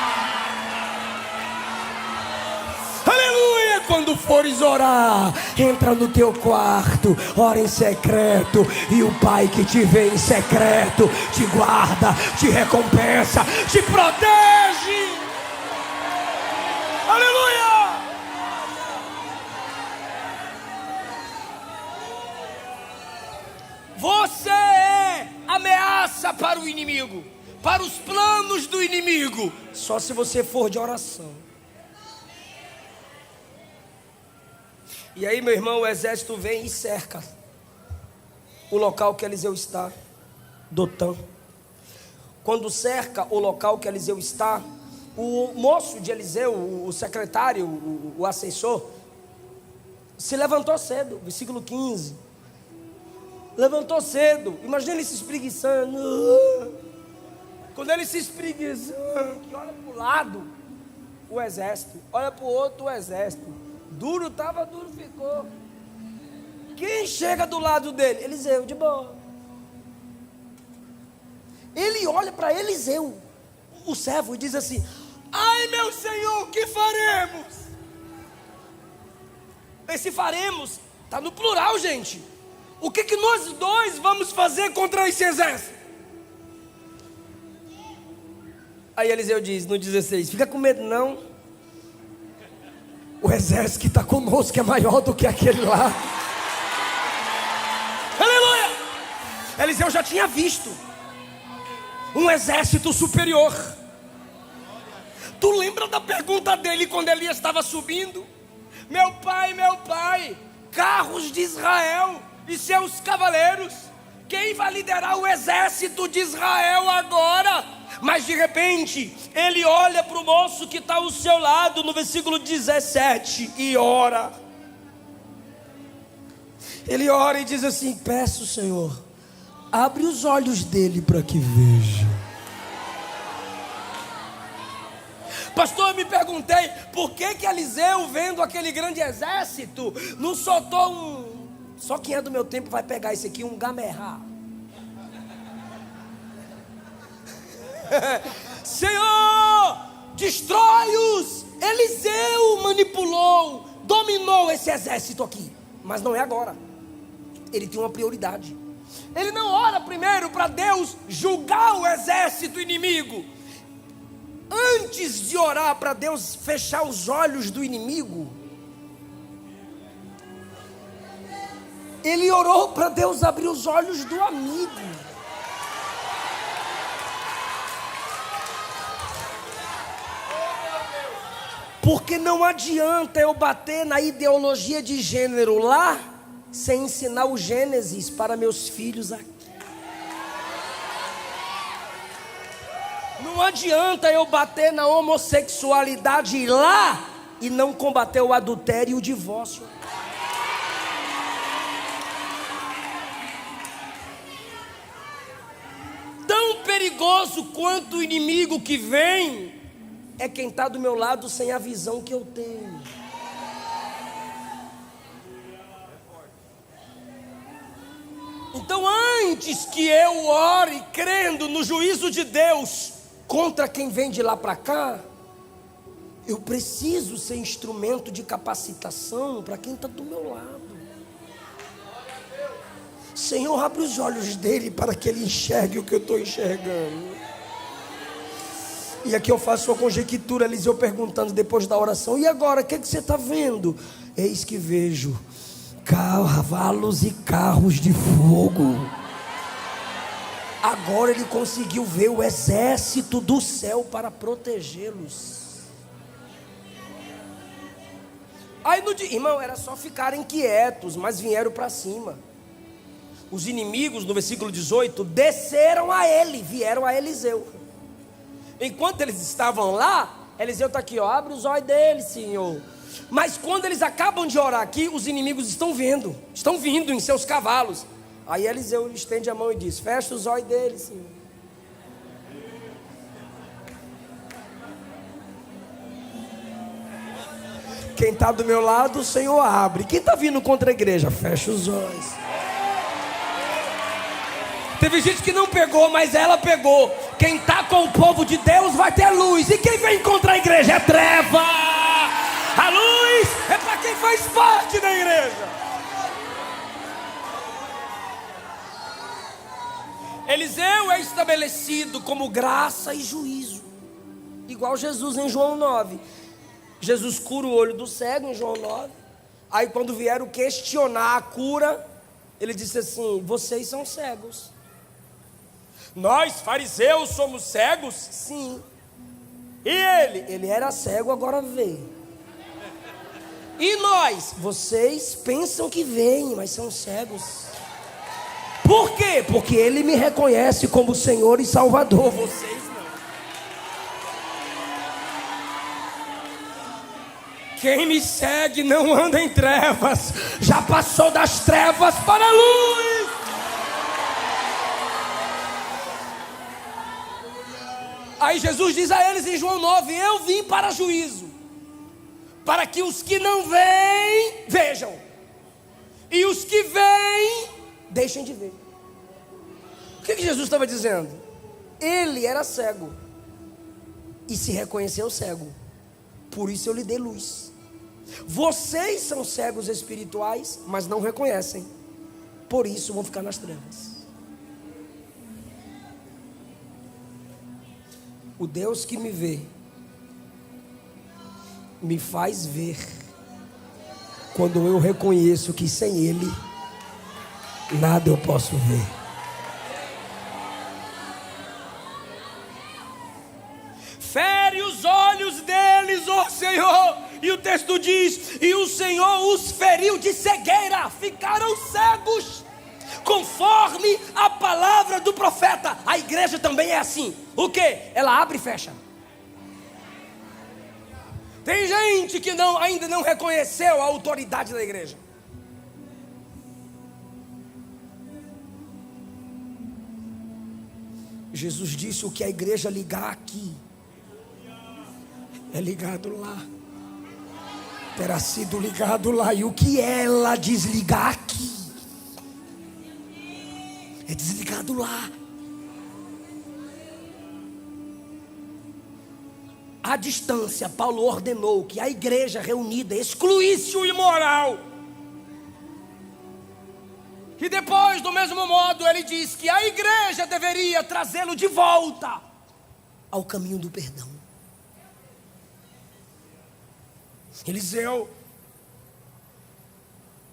Aleluia! Quando fores orar, entra no teu quarto, ora em secreto, e o Pai que te vê em secreto te guarda, te recompensa, te protege. Aleluia! Você é ameaça para o inimigo, para os planos do inimigo, só se você for de oração. E aí, meu irmão, o exército vem e cerca o local que Eliseu está, Dotã. Quando cerca o local que Eliseu está, o moço de Eliseu, o secretário, o assessor, se levantou cedo, versículo 15. Levantou cedo, imagina ele se espreguiçando. Quando ele se espreguiçando, olha para o lado, o exército, olha para o outro, o exército. Duro estava, duro ficou. Quem chega do lado dele? Eliseu, de boa. Ele olha para Eliseu, o servo, e diz assim: ai, meu senhor, o que faremos? Esse faremos está no plural, gente. O que nós dois vamos fazer contra esse exército? Aí Eliseu diz no 16: fica com medo não. O exército que está conosco é maior do que aquele lá. Aleluia! Eliseu já tinha visto um exército superior. Tu lembra da pergunta dele quando Elias estava subindo? Meu pai, carros de Israel e seus cavaleiros, quem vai liderar o exército de Israel agora? Mas de repente, ele olha para o moço que está ao seu lado, no versículo 17, e ora. Ele ora e diz assim: peço, Senhor, abre os olhos dele para que veja. Pastor, eu me perguntei, por que Eliseu, vendo aquele grande exército, não soltou só quem é do meu tempo vai pegar isso aqui, um gamerrá. Senhor, destrói-os. Eliseu manipulou, dominou esse exército aqui. Mas não é agora. Ele tem uma prioridade. Ele não ora primeiro para Deus julgar o exército inimigo. Antes de orar para Deus fechar os olhos do inimigo, ele orou para Deus abrir os olhos do amigo. Porque não adianta eu bater na ideologia de gênero lá, sem ensinar o Gênesis para meus filhos aqui. Não não adianta eu bater na homossexualidade lá e não combater o adultério e o divórcio. Tão perigoso quanto o inimigo que vem é quem está do meu lado sem a visão que eu tenho. Então, antes que eu ore crendo no juízo de Deus contra quem vem de lá para cá, eu preciso ser instrumento de capacitação para quem está do meu lado. Senhor, abre os olhos dele para que ele enxergue o que eu estou enxergando. E aqui eu faço uma conjectura, Eliseu perguntando depois da oração: e agora, o que você está vendo? Eis que vejo cavalos e carros de fogo. Agora ele conseguiu ver o exército do céu para protegê-los. Aí no dia, irmão, era só ficarem quietos, mas vieram para cima. Os inimigos, no versículo 18, desceram a ele, vieram a Eliseu. Enquanto eles estavam lá, Eliseu está aqui, ó, abre os olhos dele, Senhor. Mas quando eles acabam de orar aqui, os inimigos estão vindo em seus cavalos. Aí Eliseu estende a mão e diz: fecha os olhos dele, Senhor. Quem está do meu lado, o Senhor abre. Quem está vindo contra a igreja, fecha os olhos. Teve gente que não pegou, mas ela pegou. Quem está com o povo de Deus vai ter luz. E quem vem contra a igreja é treva. A luz é para quem faz parte da igreja. Eliseu é estabelecido como graça e juízo, igual Jesus em João 9. Jesus cura o olho do cego em João 9. Aí quando vieram questionar a cura, ele disse assim: vocês são cegos. Nós fariseus somos cegos? Sim. E ele era cego, agora vê. E nós? Vocês pensam que veem, mas são cegos. Por quê? Porque ele me reconhece como Senhor e Salvador. Vocês não. Quem me segue não anda em trevas, já passou das trevas para a luz. Aí Jesus diz a eles em João 9: eu vim para juízo, para que os que não veem, vejam, e os que veem, deixem de ver. O que Jesus estava dizendo? Ele era cego e se reconheceu cego, por isso eu lhe dei luz. Vocês são cegos espirituais, mas não reconhecem, por isso vão ficar nas trevas. O Deus que me vê, me faz ver, quando eu reconheço que sem Ele, nada eu posso ver. Fere os olhos deles, ó Senhor. E o texto diz: e o Senhor os feriu de cegueira, ficaram cegos, conforme a palavra do profeta. A igreja também é assim. O que? Ela abre e fecha. Tem gente que ainda não reconheceu a autoridade da igreja. Jesus disse: o que a igreja ligar aqui é ligado lá, terá sido ligado lá. E o que ela desligar aqui é desligado lá. À distância, Paulo ordenou que a igreja reunida excluísse o imoral. E depois, do mesmo modo, ele diz que a igreja deveria trazê-lo de volta ao caminho do perdão. Eliseu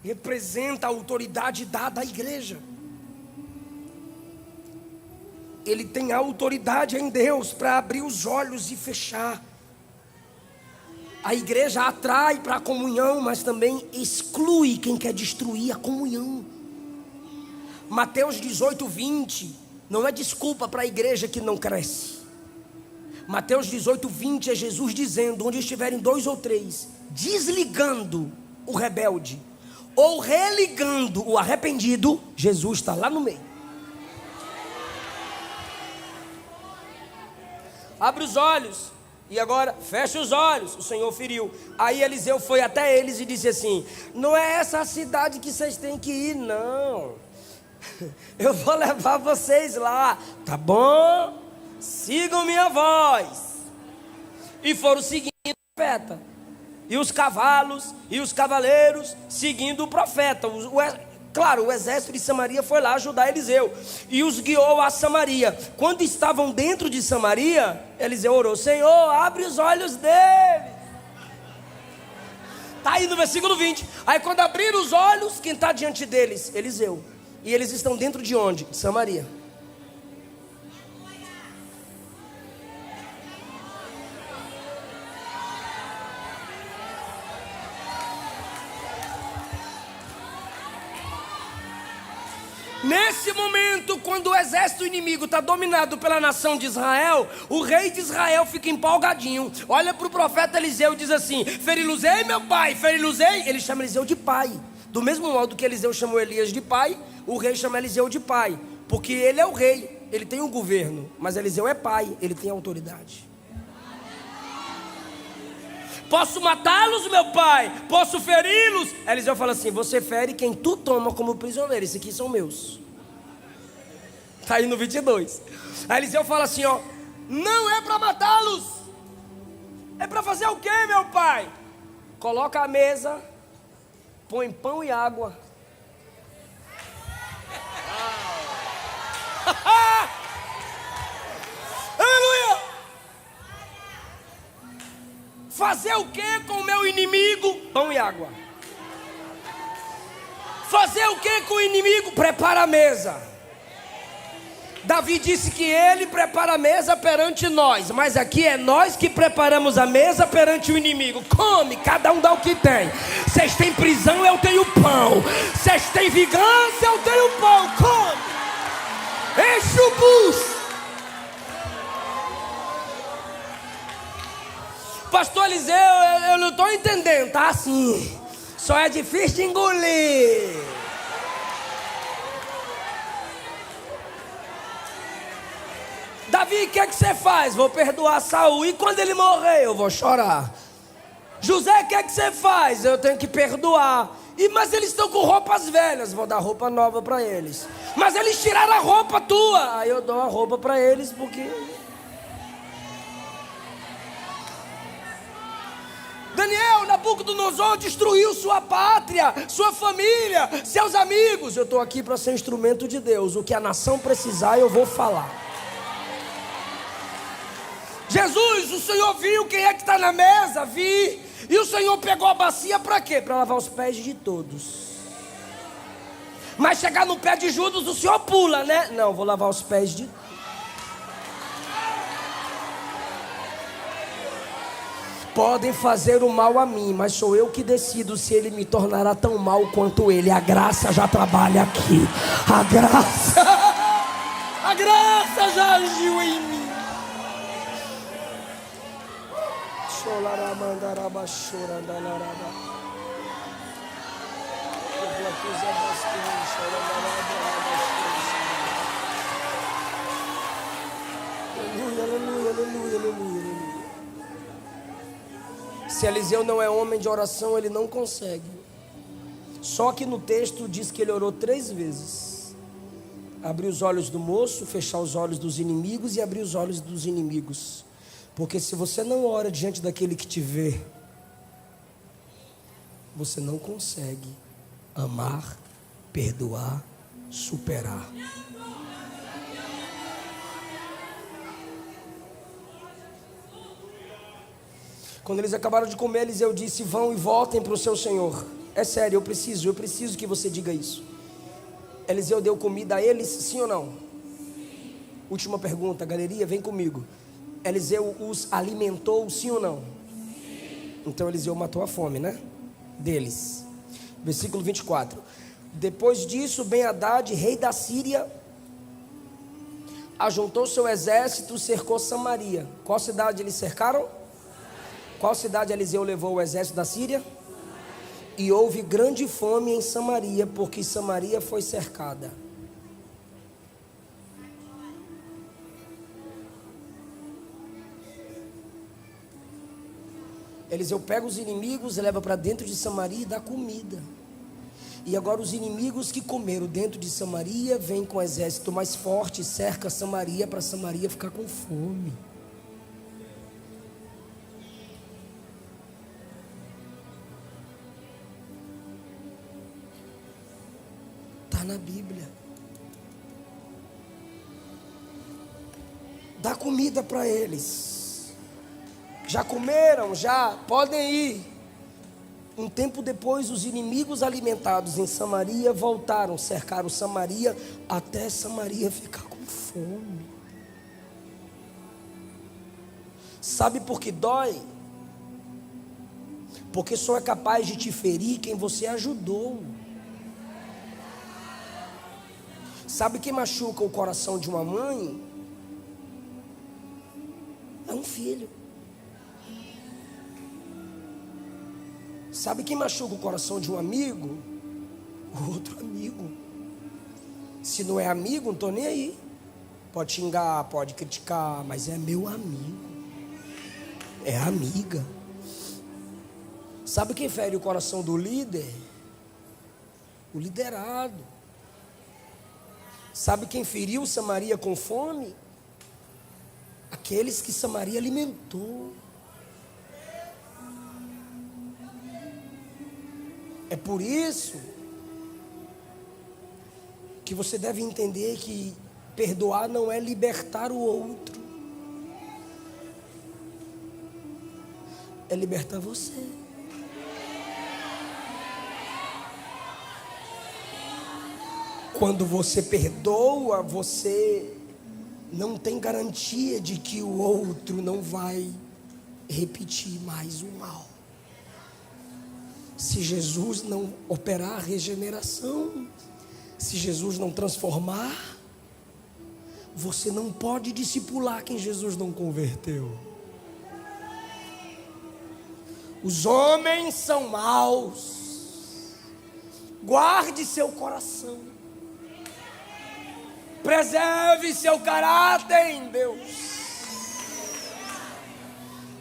representa a autoridade dada à igreja. Ele tem a autoridade em Deus para abrir os olhos e fechar. A igreja atrai para a comunhão, mas também exclui quem quer destruir a comunhão. Mateus 18:20 não é desculpa para a igreja que não cresce. Mateus 18, 20 é Jesus dizendo: onde estiverem 2 ou 3, desligando o rebelde ou religando o arrependido, Jesus está lá no meio. Abre os olhos. E agora, fecha os olhos. O Senhor feriu. Aí Eliseu foi até eles e disse assim: não é essa a cidade que vocês têm que ir, não. Eu vou levar vocês lá. Tá bom? Sigam minha voz. E foram seguindo o profeta. E os cavalos e os cavaleiros seguindo o profeta. Claro, o exército de Samaria foi lá ajudar Eliseu e os guiou a Samaria. Quando estavam dentro de Samaria, Eliseu orou: Senhor, abre os olhos deles. Está aí no versículo 20. Aí quando abriram os olhos, quem está diante deles? Eliseu. E eles estão dentro de onde? De Samaria. Nesse momento, quando o exército inimigo está dominado pela nação de Israel, o rei de Israel fica empolgadinho, olha para o profeta Eliseu e diz assim: Feriluzei, meu pai, Feriluzei. Ele chama Eliseu de pai. Do mesmo modo que Eliseu chamou Elias de pai, o rei chama Eliseu de pai, porque ele é o rei, ele tem um governo, mas Eliseu é pai, ele tem autoridade. Posso matá-los, meu pai? Posso feri-los? Eliseu fala assim: você fere quem tu toma como prisioneiro. Esses aqui são meus. Está aí no 22. Aí Eliseu fala assim, ó: não é para matá-los. É para fazer o quê, meu pai? Coloca a mesa, põe pão e água. Aleluia! Fazer o que com o meu inimigo? Pão e água. Fazer o que com o inimigo? Prepara a mesa. Davi disse que ele prepara a mesa perante nós, mas aqui é nós que preparamos a mesa perante o inimigo. Come, cada um dá o que tem. Vocês têm prisão, eu tenho pão. Vocês têm vingança, eu tenho pão. Come, enche o bucho. Pastor Eliseu, eu não estou entendendo. Tá assim, só é difícil de engolir. Davi, o que é que você faz? Vou perdoar Saul. E quando ele morrer, eu vou chorar. José, o que é que você faz? Eu tenho que perdoar. Mas eles estão com roupas velhas. Vou dar roupa nova para eles. Mas eles tiraram a roupa tua. Aí eu dou a roupa para eles porque... Daniel, Nabucodonosor destruiu sua pátria, sua família, seus amigos. Eu estou aqui para ser instrumento de Deus. O que a nação precisar, eu vou falar. Jesus, o Senhor viu quem é que está na mesa, vi. E o Senhor pegou a bacia para quê? Para lavar os pés de todos. Mas chegar no pé de Judas, o Senhor pula, né? Não, vou lavar os pés de todos. Podem fazer o mal a mim, mas sou eu que decido se ele me tornará tão mal quanto ele. A graça já trabalha aqui. A graça já agiu em mim. Aleluia, aleluia, aleluia, aleluia. Se Eliseu não é homem de oração, ele não consegue. Só que no texto diz que ele orou 3 vezes: abrir os olhos do moço, fechar os olhos dos inimigos e abrir os olhos dos inimigos. Porque se você não ora diante daquele que te vê, você não consegue amar, perdoar, superar. Quando eles acabaram de comer, Eliseu disse: vão e voltem para o seu senhor. É sério, eu preciso que você diga isso. Eliseu deu comida a eles, sim ou não? Última pergunta, galeria, vem comigo. Eliseu os alimentou, sim ou não? Então Eliseu matou a fome, né? Deles. Versículo 24. Depois disso, Ben-Hadad, rei da Síria, ajuntou seu exército, cercou Samaria. Qual cidade eles cercaram? Qual cidade Eliseu levou o exército da Síria? E houve grande fome em Samaria, porque Samaria foi cercada. Eliseu pega os inimigos, leva para dentro de Samaria e dá comida. E agora os inimigos que comeram dentro de Samaria vêm com o exército mais forte, cerca Samaria, para Samaria ficar com fome. Está na Bíblia. Dá comida para eles. Já comeram? Já? Podem ir. Um tempo depois, os inimigos alimentados em Samaria voltaram, cercaram Samaria, até Samaria ficar com fome. Sabe por que dói? Porque só é capaz de te ferir quem você ajudou. Sabe quem machuca o coração de uma mãe? É um filho. Sabe quem machuca o coração de um amigo? O outro amigo. Se não é amigo, não estou nem aí. Pode xingar, pode criticar, mas é meu amigo. É amiga. Sabe quem fere o coração do líder? O liderado. Sabe quem feriu Samaria com fome? Aqueles que Samaria alimentou. É por isso que você deve entender que perdoar não é libertar o outro, é libertar você. Quando você perdoa, você não tem garantia de que o outro não vai repetir mais o mal. Se Jesus não operar a regeneração, se Jesus não transformar, você não pode discipular quem Jesus não converteu. Os homens são maus. Guarde seu coração. Preserve seu caráter em Deus.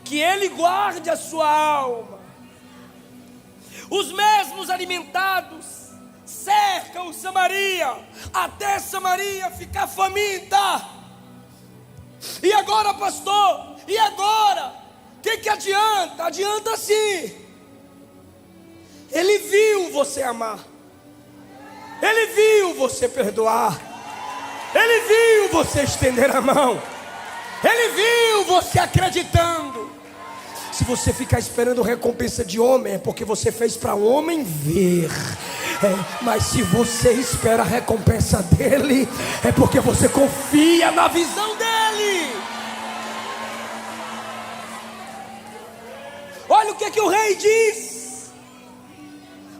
Que Ele guarde a sua alma. Os mesmos alimentados cercam Samaria, até Samaria ficar faminta. E agora, pastor? E agora? O que adianta? Adianta sim. Ele viu você amar. Ele viu você perdoar. Ele viu você estender a mão. Ele viu você acreditando. Se você ficar esperando recompensa de homem, é porque você fez para o homem ver. Mas se você espera a recompensa dele, é porque você confia na visão dele. Olha o que o rei diz.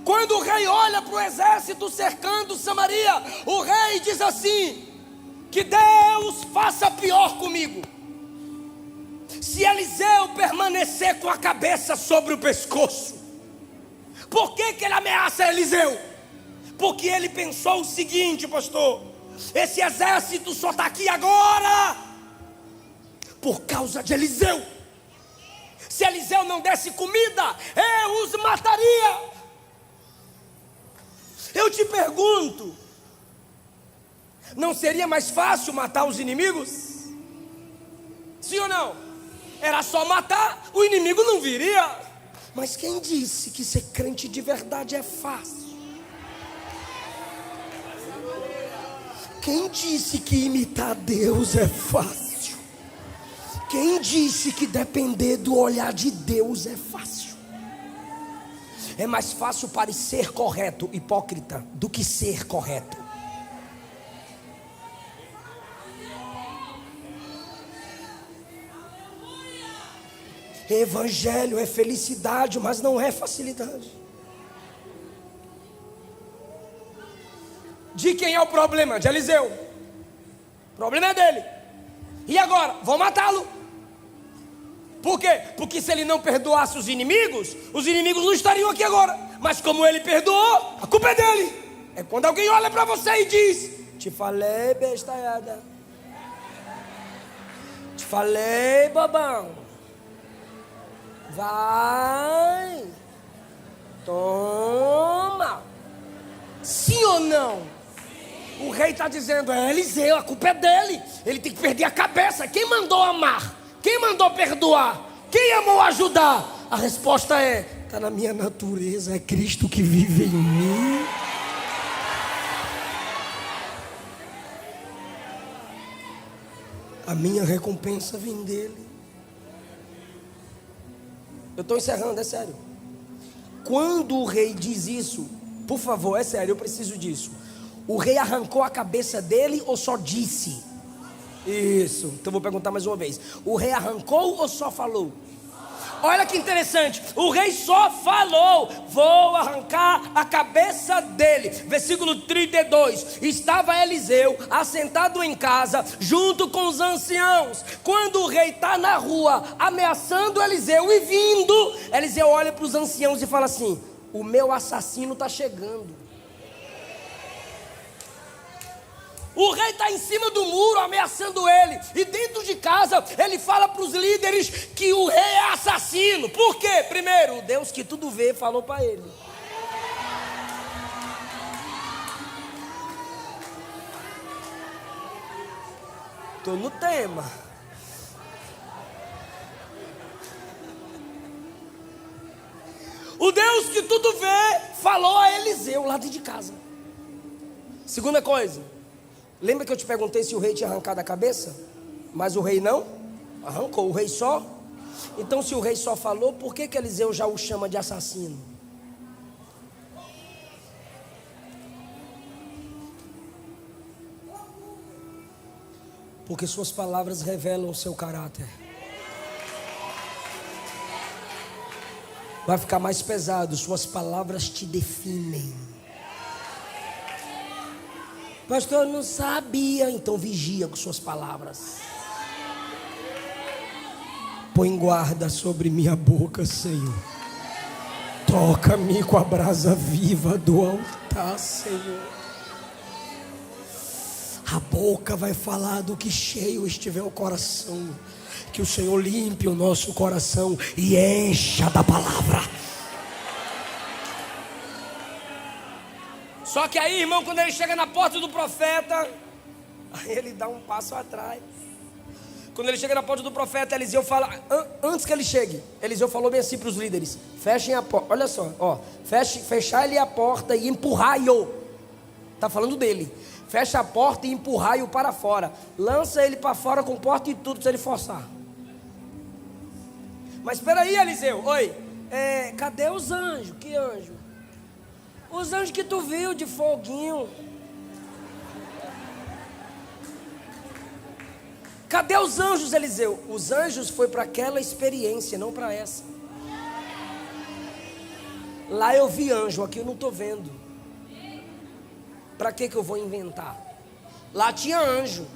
Quando o rei olha para o exército cercando Samaria, o rei diz assim: que Deus faça pior comigo. Se Eliseu permanecer com a cabeça sobre o pescoço. Por que ele ameaça Eliseu? Porque ele pensou o seguinte, pastor: esse exército só está aqui agora por causa de Eliseu. Se Eliseu não desse comida, eu os mataria. Eu te pergunto, não seria mais fácil matar os inimigos? Sim ou não? Era só matar, o inimigo não viria. Mas quem disse que ser crente de verdade é fácil? Quem disse que imitar Deus é fácil? Quem disse que depender do olhar de Deus é fácil? É mais fácil parecer correto, hipócrita, do que ser correto. Evangelho é felicidade, mas não é facilidade. De quem é o problema? De Eliseu. O problema é dele. E agora? Vão matá-lo. Por quê? Porque se ele não perdoasse os inimigos não estariam aqui agora. Mas como ele perdoou, a culpa é dele. É quando alguém olha para você e diz: te falei, bestalhada. Te falei, bobão. Vai. Toma. Sim ou não? O rei está dizendo: é Eliseu, a culpa é dele. Ele tem que perder a cabeça. Quem mandou amar? Quem mandou perdoar? Quem amou ajudar? A resposta é: está na minha natureza, é Cristo que vive em mim. A minha recompensa vem dele. Eu estou encerrando, é sério. Quando o rei diz isso, por favor, é sério, eu preciso disso. O rei arrancou a cabeça dele ou só disse? Isso, então vou perguntar mais uma vez. O rei arrancou ou só falou? Olha que interessante, o rei só falou: vou arrancar a cabeça dele. Versículo 32, estava Eliseu assentado em casa, junto com os anciãos. Quando o rei está na rua, ameaçando Eliseu e vindo, Eliseu olha para os anciãos e fala assim: o meu assassino está chegando. O rei está em cima do muro ameaçando ele. E dentro de casa ele fala para os líderes que o rei é assassino. Por quê? Primeiro, o Deus que tudo vê falou para ele. Estou no tema. O Deus que tudo vê falou a Eliseu lá dentro de casa. Segunda coisa, lembra que eu te perguntei se o rei tinha arrancado a cabeça? Mas o rei não arrancou, o rei só. Então se o rei só falou, por que Eliseu já o chama de assassino? Porque suas palavras revelam o seu caráter. Vai ficar mais pesado, suas palavras te definem. Pastor, eu não sabia. Então vigia com suas palavras. Põe guarda sobre minha boca, Senhor. Toca-me com a brasa viva do altar, Senhor. A boca vai falar do que cheio estiver o coração. Que o Senhor limpe o nosso coração e encha da palavra. Só que aí, irmão, quando ele chega na porta do profeta, aí ele dá um passo atrás. Quando ele chega na porta do profeta, Eliseu fala, antes que ele chegue, Eliseu falou bem assim para os líderes: fechem a porta, olha só, ó, fechar-lhe a porta e empurrai-o. Está falando dele. Fecha a porta e empurrai-o para fora. Lança ele para fora com porta e tudo, se ele forçar. Mas espera aí, Eliseu, oi, cadê os anjos? Que anjo? Os anjos que tu viu de foguinho. Cadê os anjos, Eliseu? Os anjos foi para aquela experiência, não para essa. Lá eu vi anjo, aqui eu não estou vendo. Para que eu vou inventar? Lá tinha anjo,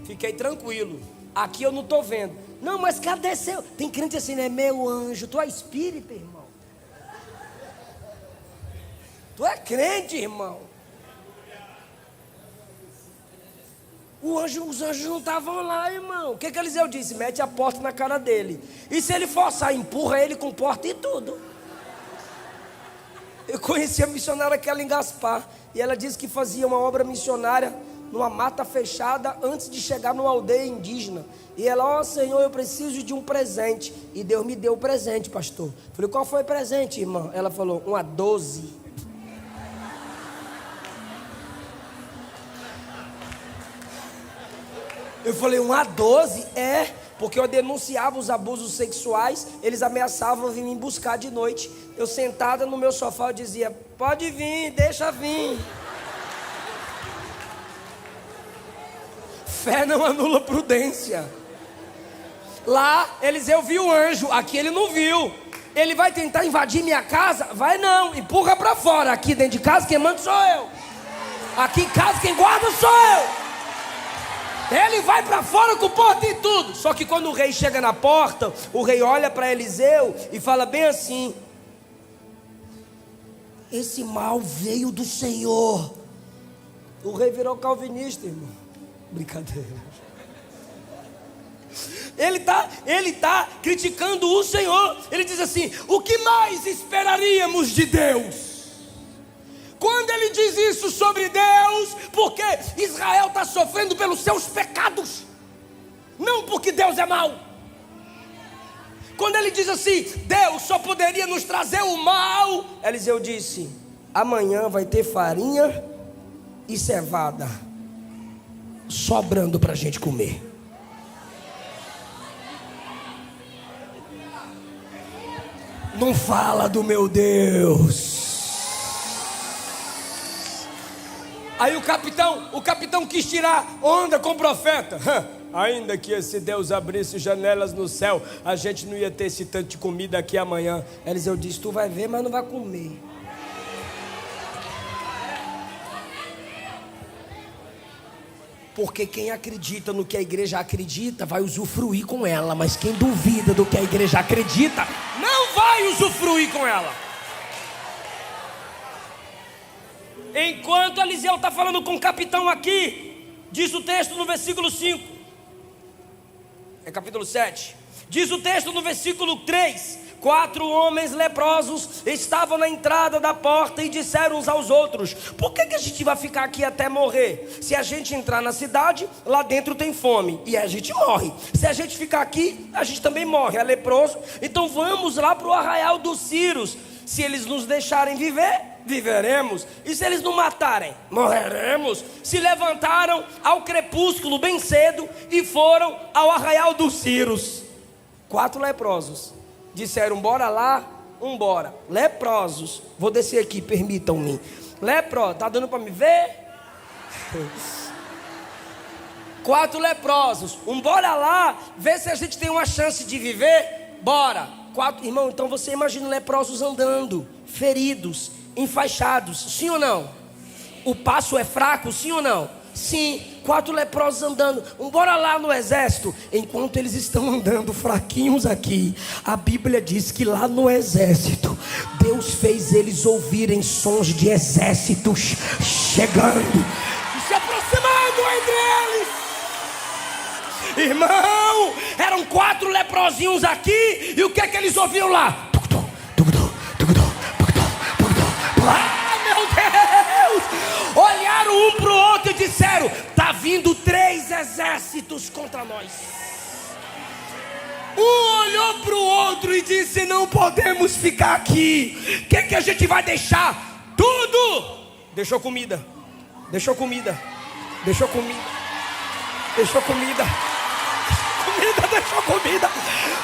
fiquei tranquilo. Aqui eu não estou vendo. Não, mas cadê seu? Tem crente assim, né? Meu anjo, tu é espírita, irmão. Tu é crente, irmão. Os anjos não estavam lá, irmão. O que Eliseu disse? Mete a porta na cara dele. E se ele forçar, empurra ele com porta e tudo. Eu conheci a missionária aquela em Gaspar. E ela disse que fazia uma obra missionária numa mata fechada antes de chegar numa aldeia indígena. E ela, Senhor, eu preciso de um presente. E Deus me deu o presente, pastor. Falei, qual foi o presente, irmã? Ela falou, uma 12. Eu falei, uma 12? É, porque eu denunciava os abusos sexuais. Eles ameaçavam vir me buscar de noite. Eu sentada no meu sofá, eu dizia, pode vir, deixa vir. Fé não anula prudência. Lá, Eliseu viu o anjo, aqui ele não viu. Ele vai tentar invadir minha casa? Vai não, empurra para fora. Aqui dentro de casa quem manda sou eu. Aqui em casa quem guarda sou eu. Ele vai para fora com porta e tudo. Só que quando o rei chega na porta, o rei olha para Eliseu e fala bem assim: esse mal veio do Senhor. O rei virou calvinista, irmão. Brincadeira. Ele tá criticando o Senhor. Ele diz assim: o que mais esperaríamos de Deus? Quando ele diz isso sobre Deus, porque Israel está sofrendo pelos seus pecados, não porque Deus é mau. Quando ele diz assim: Deus só poderia nos trazer o mal, Eliseu disse: amanhã vai ter farinha e cevada sobrando para a gente comer. Não fala do meu Deus. Aí o capitão quis tirar onda com o profeta. Ainda que esse Deus abrisse janelas no céu, a gente não ia ter esse tanto de comida aqui amanhã. Eliseu disse: tu vai ver, mas não vai comer. Porque quem acredita no que a igreja acredita vai usufruir com ela, mas quem duvida do que a igreja acredita não vai usufruir com ela. Enquanto Eliseu está falando com o capitão aqui, diz o texto no versículo 5, é capítulo 7, diz o texto no versículo 3: 4 homens leprosos estavam na entrada da porta e disseram uns aos outros: por que a gente vai ficar aqui até morrer? Se a gente entrar na cidade, lá dentro tem fome e a gente morre. Se a gente ficar aqui, a gente também morre, é leproso. Então vamos lá para o arraial dos Círios. Se eles nos deixarem viver, viveremos, e se eles nos matarem, morreremos. Se levantaram ao crepúsculo bem cedo e foram ao arraial dos Círios. 4 leprosos disseram: bora lá, bora. Leprosos, vou descer aqui, permitam-me. Tá dando para me ver? 4 leprosos, bora lá, ver se a gente tem uma chance de viver. Bora. 4, irmão, então você imagina leprosos andando, feridos, enfaixados, sim ou não? O passo é fraco, sim ou não? Sim. 4 leprosos andando, bora lá no exército. Enquanto eles estão andando fraquinhos aqui, a Bíblia diz que lá no exército, Deus fez eles ouvirem sons de exércitos chegando e se aproximando entre eles. Irmão, eram 4 leprosinhos aqui, e o que é que eles ouviam lá? Ah, meu Deus! Olharam um para o outro e disseram: está vindo 3 exércitos contra nós. Um olhou para o outro e disse: não podemos ficar aqui. O que a gente vai deixar? Tudo! Deixou comida.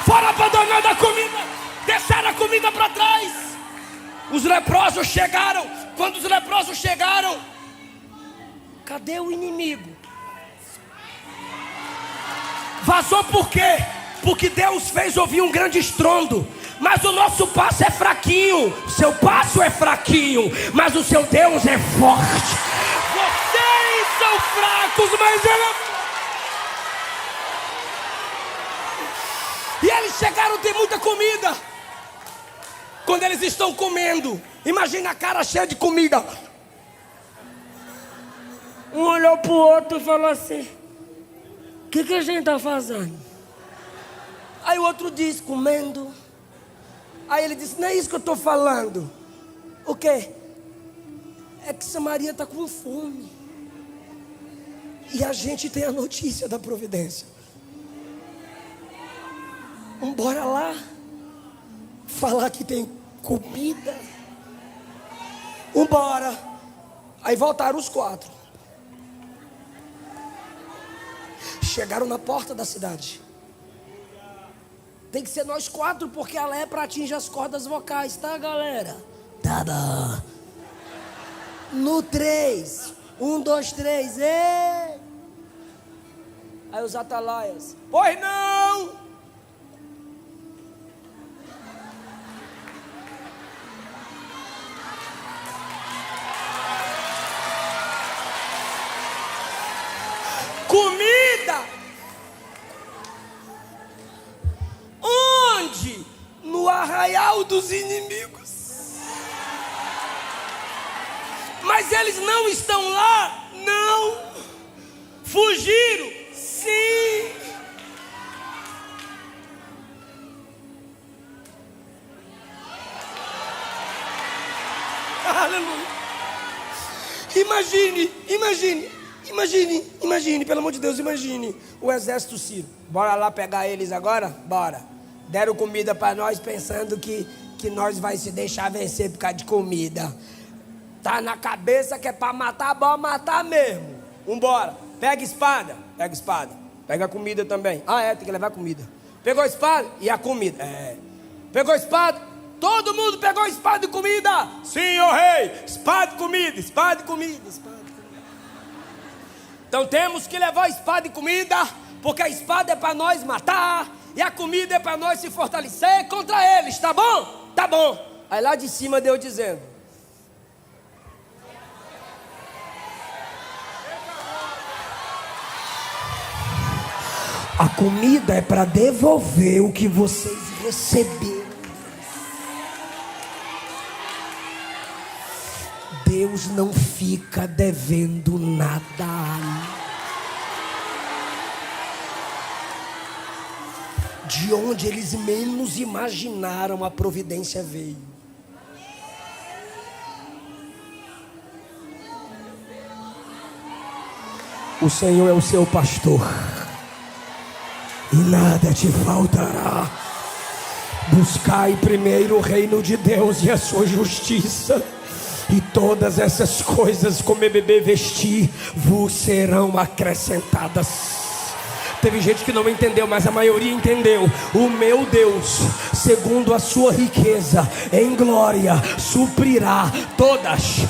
Foram abandonando a comida, deixaram a comida para trás. Os leprosos chegaram. Quando os leprosos chegaram, cadê o inimigo? Vazou por quê? Porque Deus fez ouvir um grande estrondo. Mas o nosso passo é fraquinho. Seu passo é fraquinho, mas o seu Deus é forte. Vocês são fracos, mas Ele é forte. E eles chegaram, tem muita comida. Quando eles estão comendo, imagina a cara cheia de comida. Um olhou para o outro e falou assim: o que a gente está fazendo? Aí o outro disse: comendo. Aí ele disse: não é isso que eu estou falando. O quê? É que Samaria está com fome. E a gente tem a notícia da providência. Bora lá falar que tem comida. Bora. Aí voltaram os 4. Chegaram na porta da cidade. Tem que ser nós 4, porque a lepra atinge as cordas vocais, tá, galera? Tá bom. No 3, 1, 2, 3, Aí os atalaias: pois não. Comida nossos inimigos. Mas eles não estão lá, não. Fugiram, sim. Aleluia. Imagine, pelo amor de Deus, imagine o exército sírio. Bora lá pegar eles agora? Bora. Deram comida para nós pensando que nós vai se deixar vencer por causa de comida. Tá na cabeça que é para matar, bora matar mesmo. Vambora. Pega espada. Pega a comida também. Tem que levar comida. Pegou a espada e a comida. Pegou a espada. Todo mundo pegou espada e comida. Sim, ô rei. Espada e comida. Então temos que levar espada e comida, porque a espada é para nós matar e a comida é para nós se fortalecer contra eles, tá bom? Tá bom. Aí lá de cima Deus dizendo: a comida é para devolver o que vocês receberam. Deus não fica devendo nada. De onde eles menos imaginaram, a providência veio. O Senhor é o seu pastor e nada te faltará. Buscai primeiro o reino de Deus e a sua justiça, e todas essas coisas, comer, beber, vestir, vos serão acrescentadas. Teve gente que não entendeu, mas a maioria entendeu. O meu Deus, segundo a sua riqueza em glória, suprirá todas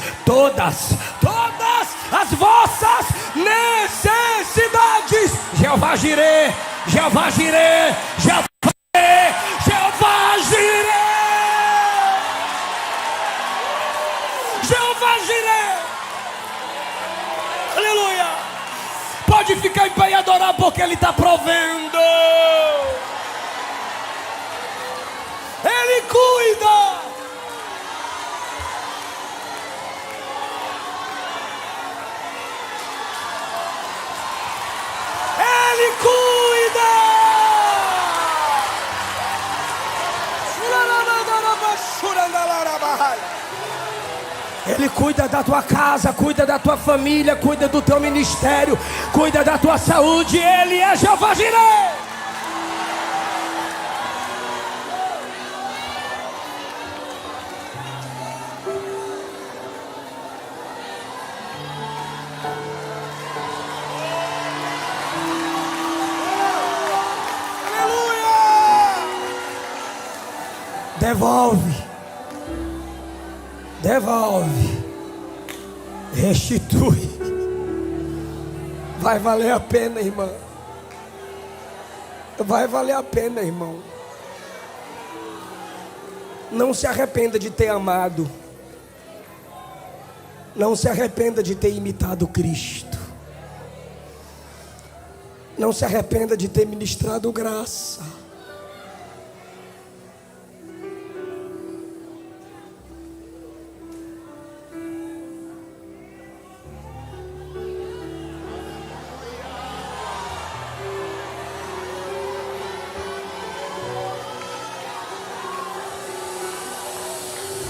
as vossas necessidades. Jeová Jireh, Jeová Jireh, Jeová Jireh, Jeová Jireh. Jeová Jireh. Aleluia. Pode ficar em pé e adorar, porque Ele está provendo. Ele cuida. Ele cuida. Ele cuida da tua casa, cuida da tua família, cuida do teu ministério, cuida da tua saúde. Ele é Jeová Jireh. Aleluia! Devolve, restitui. Vai valer a pena, irmã. Vai valer a pena, irmão. Não se arrependa de ter amado. Não se arrependa de ter imitado Cristo. Não se arrependa de ter ministrado graça.